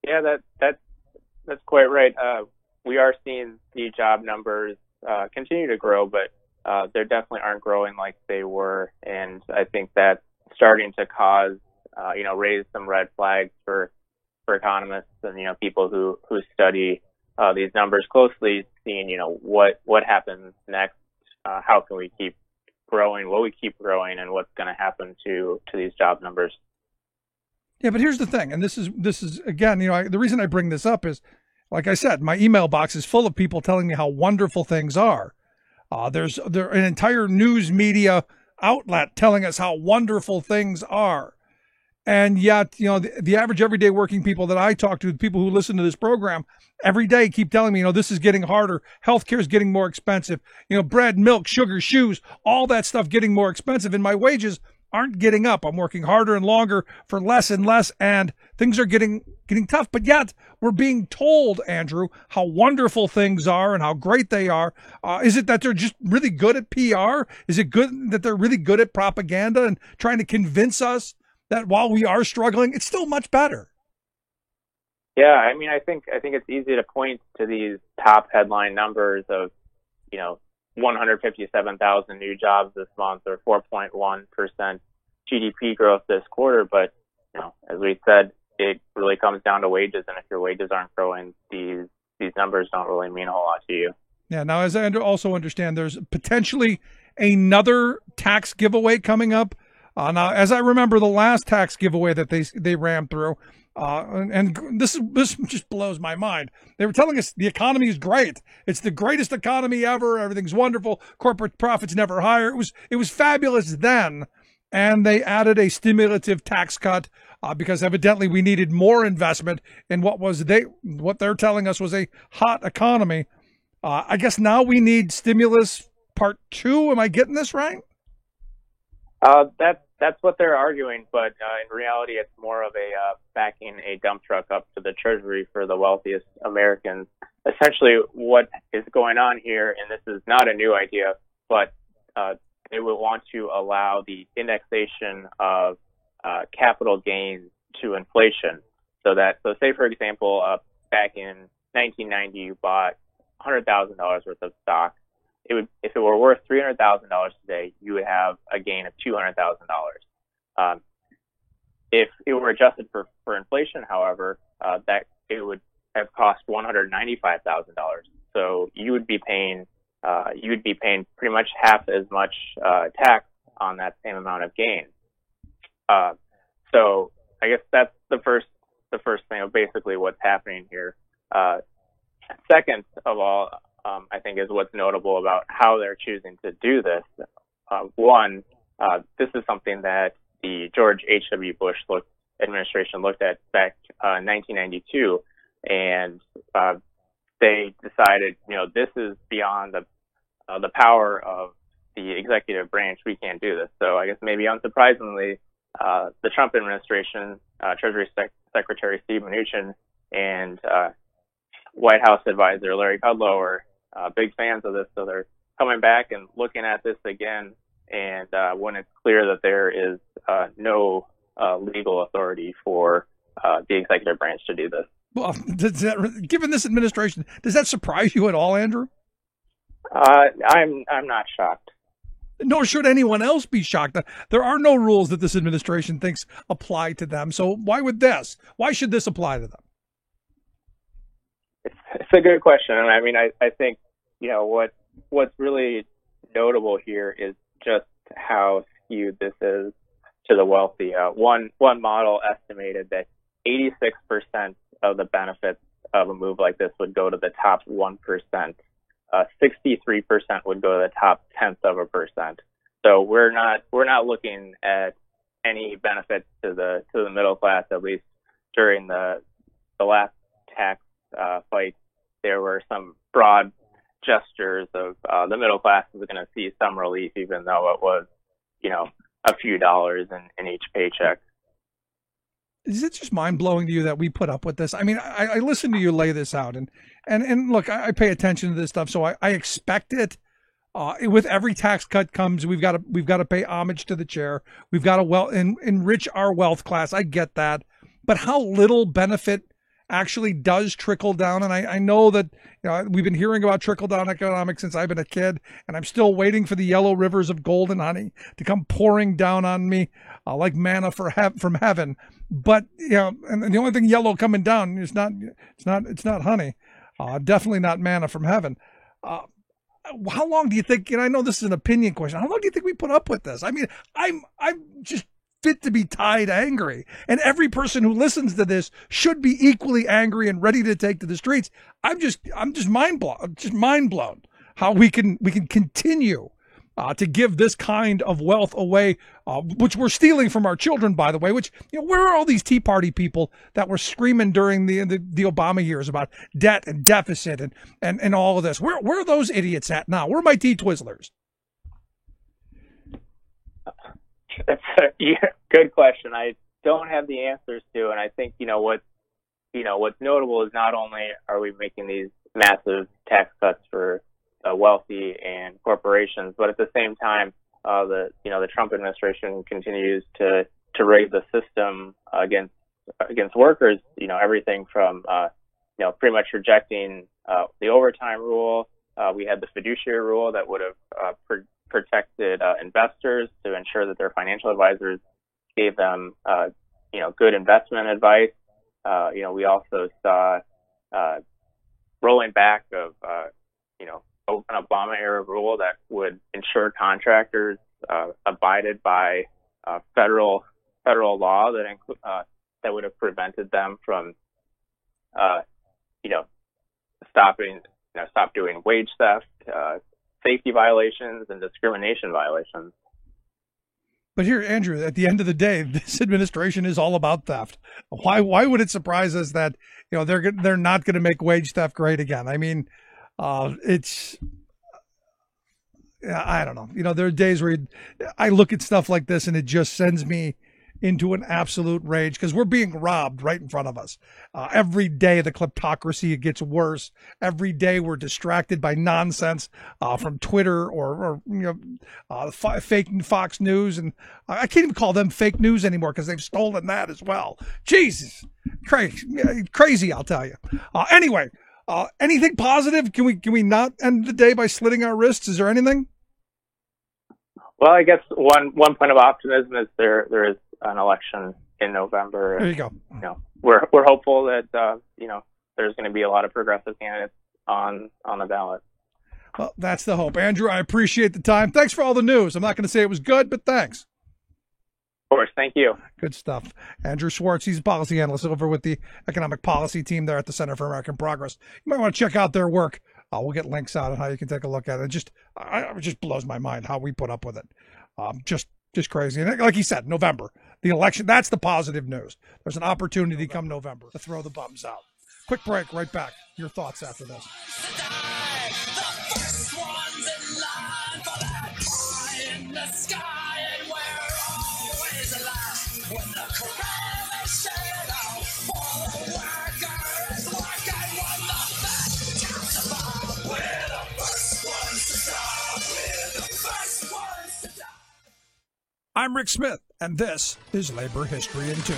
Yeah, that's quite right. We are seeing the job numbers continue to grow, but they definitely aren't growing like they were, and I think that's starting to cause raise some red flags for economists and people who study these numbers closely, seeing what happens next, how can we keep growing, will we keep growing, and what's going to happen to these job numbers. Yeah, but here's the thing, and this is again, the reason I bring this up is, like I said, my email box is full of people telling me how wonderful things are. There's an entire news media outlet telling us how wonderful things are. And yet, the average everyday working people that I talk to, the people who listen to this program every day, keep telling me, this is getting harder. Healthcare is getting more expensive. Bread, milk, sugar, shoes, all that stuff getting more expensive. And my wages aren't getting up. I'm working harder and longer for less and less, and things are getting tough. But yet we're being told, Andrew, how wonderful things are and how great they are. Is it that they're just really good at PR? Is it good that they're really good at propaganda and trying to convince us that while we are struggling, it's still much better? Yeah, I mean, I think it's easy to point to these top headline numbers of, 157,000 new jobs this month or 4.1% GDP growth this quarter. But, as we said, it really comes down to wages. And if your wages aren't growing, these numbers don't really mean a whole lot to you. Yeah. Now, as I also understand, there's potentially another tax giveaway coming up. Now, as I remember the last tax giveaway that they rammed through, and this just blows my mind. They were telling us the economy is great. It's the greatest economy ever. Everything's wonderful. Corporate profits never higher. It was fabulous then. And they added a stimulative tax cut because evidently we needed more investment in what they're telling us was a hot economy. I guess now we need stimulus part 2. Am I getting this right? That's what they're arguing, but in reality, it's more of a backing a dump truck up to the Treasury for the wealthiest Americans. Essentially, what is going on here, and this is not a new idea, but they will want to allow the indexation of capital gains to inflation. So say, for example, back in 1990, you bought $100,000 worth of stock. If it were worth $300,000 today, you would have a gain of $200,000. If it were adjusted for inflation, however, that it would have cost $195,000. So you would be paying pretty much half as much tax on that same amount of gain. So I guess that's the first thing of basically what's happening here. second of all, I think is what's notable about how they're choosing to do this. One, this is something that the George H.W. Bush administration looked at back in 1992, and they decided, this is beyond the power of the executive branch. We can't do this. So I guess maybe unsurprisingly, the Trump administration, Treasury Secretary Steve Mnuchin and White House advisor Larry Kudlow are big fans of this. So they're coming back and looking at this again. And when it's clear that there is no legal authority for the executive branch to do this. Well, given this administration, does that surprise you at all, Andrew? I'm not shocked. Nor should anyone else be shocked. There are no rules that this administration thinks apply to them. So why would this? Why should this apply to them? It's a good question. And I mean, I think, what's really notable here is just how skewed this is to the wealthy. One model estimated that 86% of the benefits of a move like this would go to the top 1%. 63% would go to the top 0.1%. So we're not looking at any benefits to the middle class. At least during the last tax fight, there were some broad gestures of the middle class was going to see some relief, even though it was a few dollars in each paycheck. Is it just mind blowing to you that we put up with this? I mean, I listen to you lay this out, and look, I pay attention to this stuff, so I expect it. With every tax cut comes, we've got to pay homage to the chair. We've got to enrich our wealth class. I get that, but how little benefit actually does trickle down? And I know that we've been hearing about trickle down economics since I've been a kid, and I'm still waiting for the yellow rivers of golden honey to come pouring down on me like manna from heaven. But and the only thing yellow coming down is it's not honey, definitely not manna from heaven. How long do you think? And I know this is an opinion question. How long do you think we put up with this? I mean, I'm just fit to be tied angry, and every person who listens to this should be equally angry and ready to take to the streets. I'm just mind blown how we can continue to give this kind of wealth away, which we're stealing from our children, by the way. Which where are all these Tea Party people that were screaming during the Obama years about debt and deficit and all of this? Where are those idiots at now? Where are my tea twizzlers? That's a good question. I don't have the answers to, and I think what's notable is not only are we making these massive tax cuts for wealthy and corporations, but at the same time, the Trump administration continues to rig the system against workers. Everything from pretty much rejecting the overtime rule. We had the fiduciary rule that would have protected investors to ensure that their financial advisors gave them good investment advice. We also saw rolling back of an Obama era rule that would ensure contractors abided by federal law that would have prevented them from stop doing wage theft, safety violations, and discrimination violations. But here, Andrew, at the end of the day, this administration is all about theft. Why would it surprise us that they're not going to make wage theft great again? I mean, I don't know. There are days where I look at stuff like this and it just sends me into an absolute rage because we're being robbed right in front of us. Every day the kleptocracy gets worse. Every day we're distracted by nonsense from Twitter or fake Fox News, and I can't even call them fake news anymore because they've stolen that as well. Jesus, crazy, I'll tell you. Anyway, anything positive? Can we not end the day by slitting our wrists? Is there anything? Well, I guess one point of optimism is there is an election in November. There you go. We're hopeful that there's going to be a lot of progressive candidates on the ballot. Well, that's the hope. Andrew, I appreciate the time. Thanks for all the news. I'm not going to say it was good, but thanks. course. Thank you. Good stuff. Andrew Schwartz, he's a policy analyst over with the economic policy team there at the Center for American Progress. You might want to check out their work. We'll get links out on how you can take a look at it. It just blows my mind how we put up with it. Just crazy. And like he said, November, the election, that's the positive news. There's an opportunity come November to throw the bums out. Quick break, right back. Your thoughts after this. I'm Rick Smith, and this is Labor History in 2.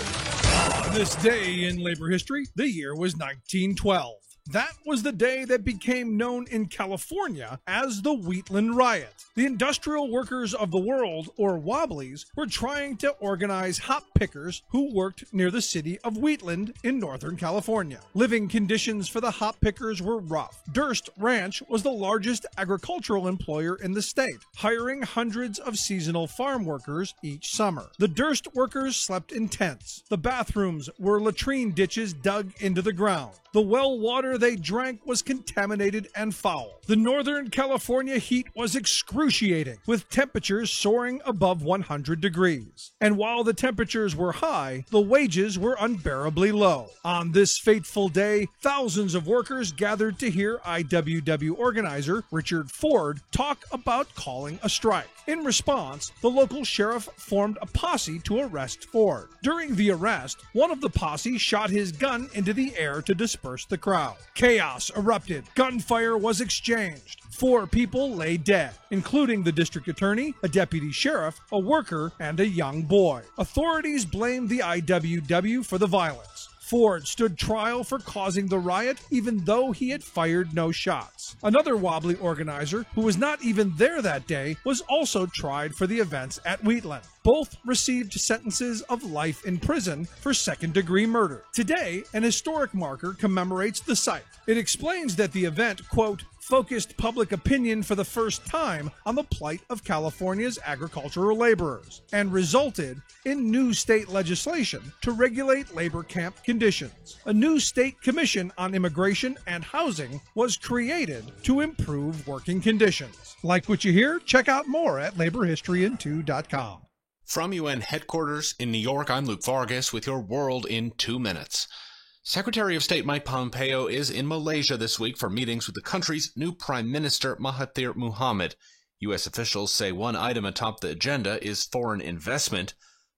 On this day in labor history, the year was 1912. That was the day that became known in California as the Wheatland Riot. The industrial workers of the world, or Wobblies, were trying to organize hop pickers who worked near the city of Wheatland in Northern California. Living conditions for the hop pickers were rough. Durst Ranch was the largest agricultural employer in the state, hiring hundreds of seasonal farm workers each summer. The Durst workers slept in tents. The bathrooms were latrine ditches dug into the ground. The well water they drank was contaminated and foul. The Northern California heat was excruciating, with temperatures soaring above 100 degrees. And while the temperatures were high, the wages were unbearably low. On this fateful day, thousands of workers gathered to hear IWW organizer Richard Ford talk about calling a strike. In response, the local sheriff formed a posse to arrest Ford. During the arrest, one of the posse shot his gun into the air to disperse the crowd. Chaos erupted. Gunfire was exchanged. 4 people lay dead, including the district attorney, a deputy sheriff, a worker, and a young boy. Authorities blamed the IWW for the violence. Ford stood trial for causing the riot, even though he had fired no shots. Another Wobbly organizer, who was not even there that day, was also tried for the events at Wheatland. Both received sentences of life in prison for second-degree murder. Today, an historic marker commemorates the site. It explains that the event, quote, focused public opinion for the first time on the plight of California's agricultural laborers, and resulted in new state legislation to regulate labor camp conditions. A new state commission on immigration and housing was created to improve working conditions. Like what you hear? Check out more at laborhistoryin2.com. From UN headquarters in New York, I'm Luke Vargas with your World in 2 minutes. Secretary of State Mike Pompeo is in Malaysia this week for meetings with the country's new Prime Minister Mahathir Mohamad. U.S. officials say one item atop the agenda is foreign investment.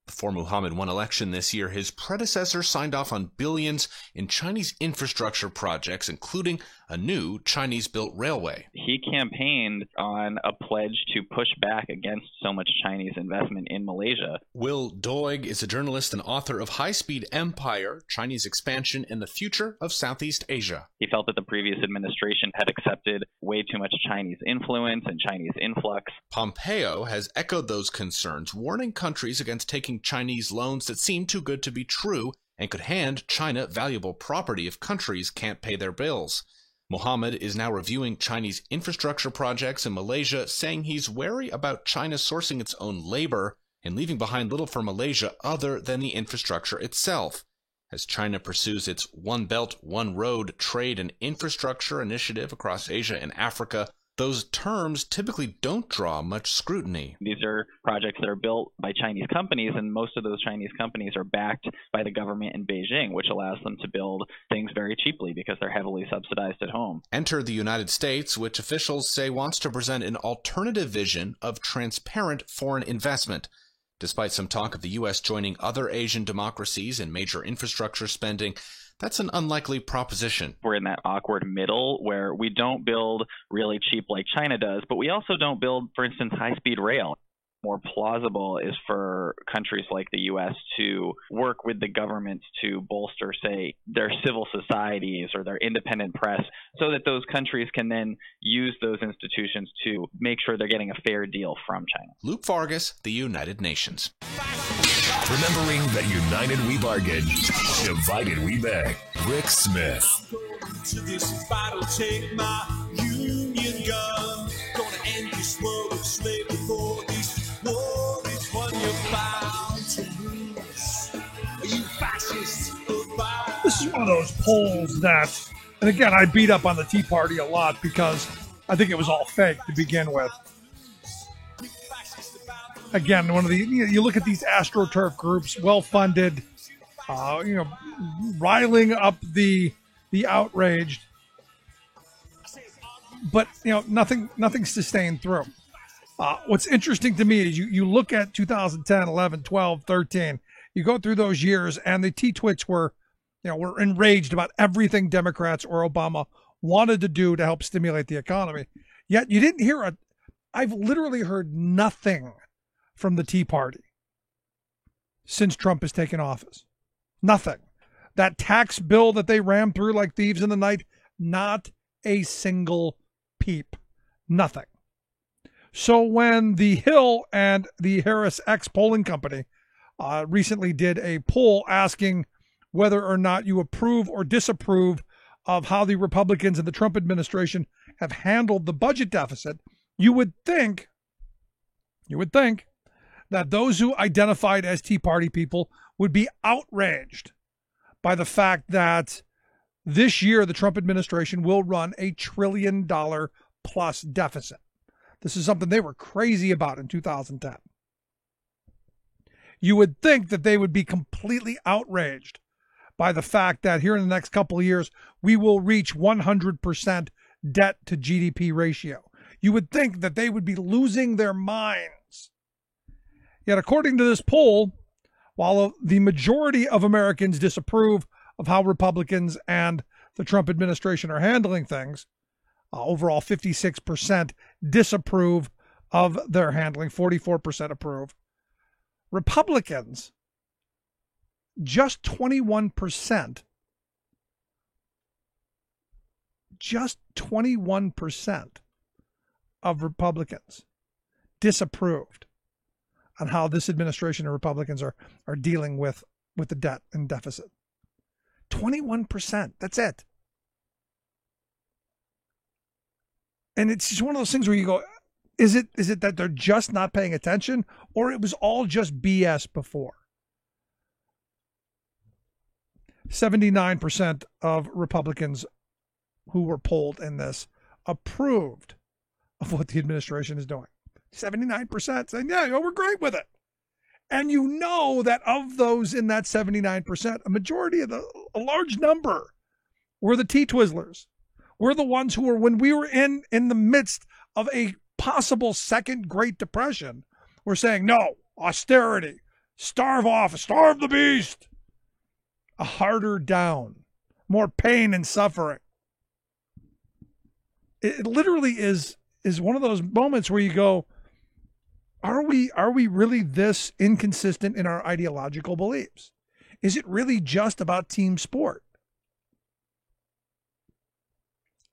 Before Mohamad won election this year, his predecessor signed off on billions in Chinese infrastructure projects, including a new Chinese-built railway. He campaigned on a pledge to push back against so much Chinese investment in Malaysia. Will Doig is a journalist and author of High Speed Empire, Chinese Expansion and the Future of Southeast Asia. He felt that the previous administration had accepted way too much Chinese influence and Chinese influx. Pompeo has echoed those concerns, warning countries against taking Chinese loans that seem too good to be true and could hand China valuable property if countries can't pay their bills. Mohamad is now reviewing Chinese infrastructure projects in Malaysia, saying he's wary about China sourcing its own labor and leaving behind little for Malaysia other than the infrastructure itself. As China pursues its One Belt, One Road trade and infrastructure initiative across Asia and Africa, those terms typically don't draw much scrutiny. These are projects that are built by Chinese companies, and most of those Chinese companies are backed by the government in Beijing, which allows them to build things very cheaply because they're heavily subsidized at home. Enter the United States, which officials say wants to present an alternative vision of transparent foreign investment. Despite some talk of the U.S. joining other Asian democracies in major infrastructure spending, that's an unlikely proposition. We're in that awkward middle where we don't build really cheap like China does, but we also don't build, for instance, high-speed rail. More plausible is for countries like the U.S. to work with the governments to bolster, say, their civil societies or their independent press, so that those countries can then use those institutions to make sure they're getting a fair deal from China. Luke Vargas, the United Nations. Remembering that united we bargain, divided we beg. Rick Smith. To this battle, take my Union gun. Gonna end this world of slavery for this war is won. You're bound to of those polls that, and again, I beat up on the Tea Party a lot because I think it was all fake to begin with. Again, one of the, you look at these AstroTurf groups, well-funded, riling up the outraged, but nothing's sustained through. What's interesting to me is you look at 2010, 11, 12, 13. You go through those years, and the T-Twits were enraged about everything Democrats or Obama wanted to do to help stimulate the economy. Yet you didn't hear I've literally heard nothing from the Tea Party since Trump has taken office. Nothing. That tax bill that they rammed through like thieves in the night, not a single peep. Nothing. So when the Hill and the Harris X polling company recently did a poll asking whether or not you approve or disapprove of how the Republicans and the Trump administration have handled the budget deficit, you would think that those who identified as Tea Party people would be outraged by the fact that this year the Trump administration will run $1 trillion plus deficit. This is something they were crazy about in 2010. You would think that they would be completely outraged by the fact that here in the next couple of years, we will reach 100% debt to GDP ratio. You would think that they would be losing their minds. Yet, according to this poll, while the majority of Americans disapprove of how Republicans and the Trump administration are handling things, overall 56% disapprove of their handling, 44% approve. Republicans, just 21%, of Republicans disapproved on how this administration and Republicans are dealing with the debt and deficit. 21%, that's it. And it's just one of those things where you go, is it that they're just not paying attention, or it was all just BS before? 79% of Republicans who were polled in this approved of what the administration is doing. 79% saying, yeah, we're great with it. And you know that of those in that 79%, a majority of a large number were the T-Twizzlers. We're the ones who were, when we were in the midst of a possible second Great Depression, we're saying, no, austerity, starve off, starve the beast, a harder down, more pain and suffering. It literally is one of those moments where you go, are we really this inconsistent in our ideological beliefs? Is it really just about team sport?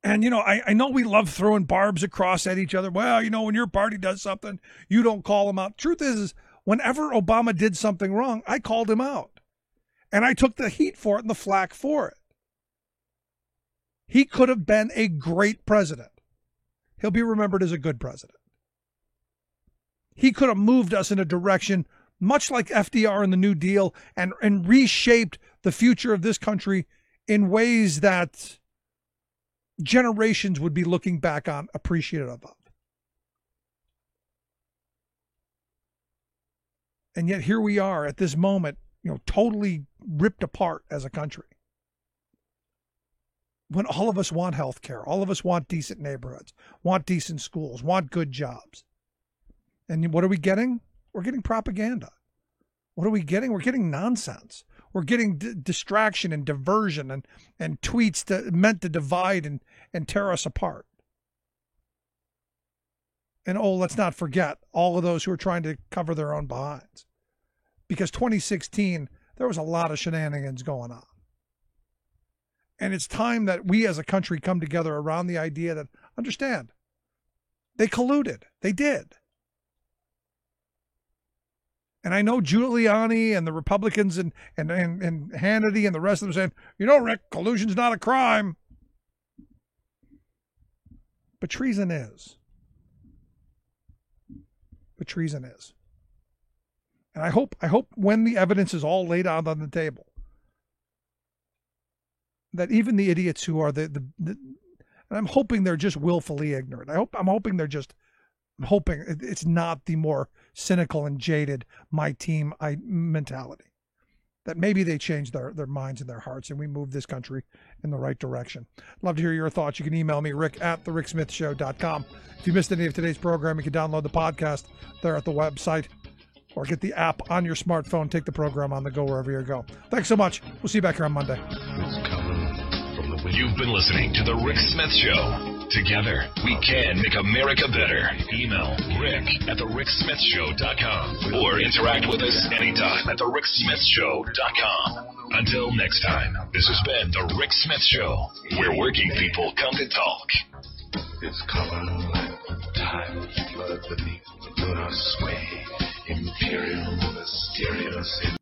And, I know we love throwing barbs across at each other. Well, when your party does something, you don't call them out. Truth is whenever Obama did something wrong, I called him out. And I took the heat for it and the flack for it. He could have been a great president. He'll be remembered as a good president. He could have moved us in a direction much like FDR and the New Deal and reshaped the future of this country in ways that generations would be looking back on appreciative of. And yet here we are at this moment, totally ripped apart as a country. When all of us want health care, all of us want decent neighborhoods, want decent schools, want good jobs. And what are we getting? We're getting propaganda. What are we getting? We're getting nonsense. We're getting distraction and diversion and tweets meant to divide and tear us apart. And let's not forget all of those who are trying to cover their own behinds. Because 2016, there was a lot of shenanigans going on. And it's time that we as a country come together around the idea that, understand, they colluded. They did. And I know Giuliani and the Republicans and Hannity and the rest of them saying, Rick, collusion's not a crime. But treason is. And I hope when the evidence is all laid out on the table, that even the idiots who are the and I'm hoping they're just willfully ignorant. I'm hoping it's not the more cynical and jaded my team mentality. That maybe they change their minds and their hearts and we move this country in the right direction. Love to hear your thoughts. You can email me, rick@thericksmithshow.com. If you missed any of today's program, you can download the podcast there at the website or get the app on your smartphone. Take the program on the go wherever you go. Thanks so much. We'll see you back here on Monday. You've been listening to The Rick Smith Show. Together, we can make America better. Email rick@thericksmithshow.com or interact with us anytime at thericksmithshow.com. Until next time, this has been The Rick Smith Show, where working people come to talk. It's coming like time, blood beneath the lunar sway, imperial, mysterious.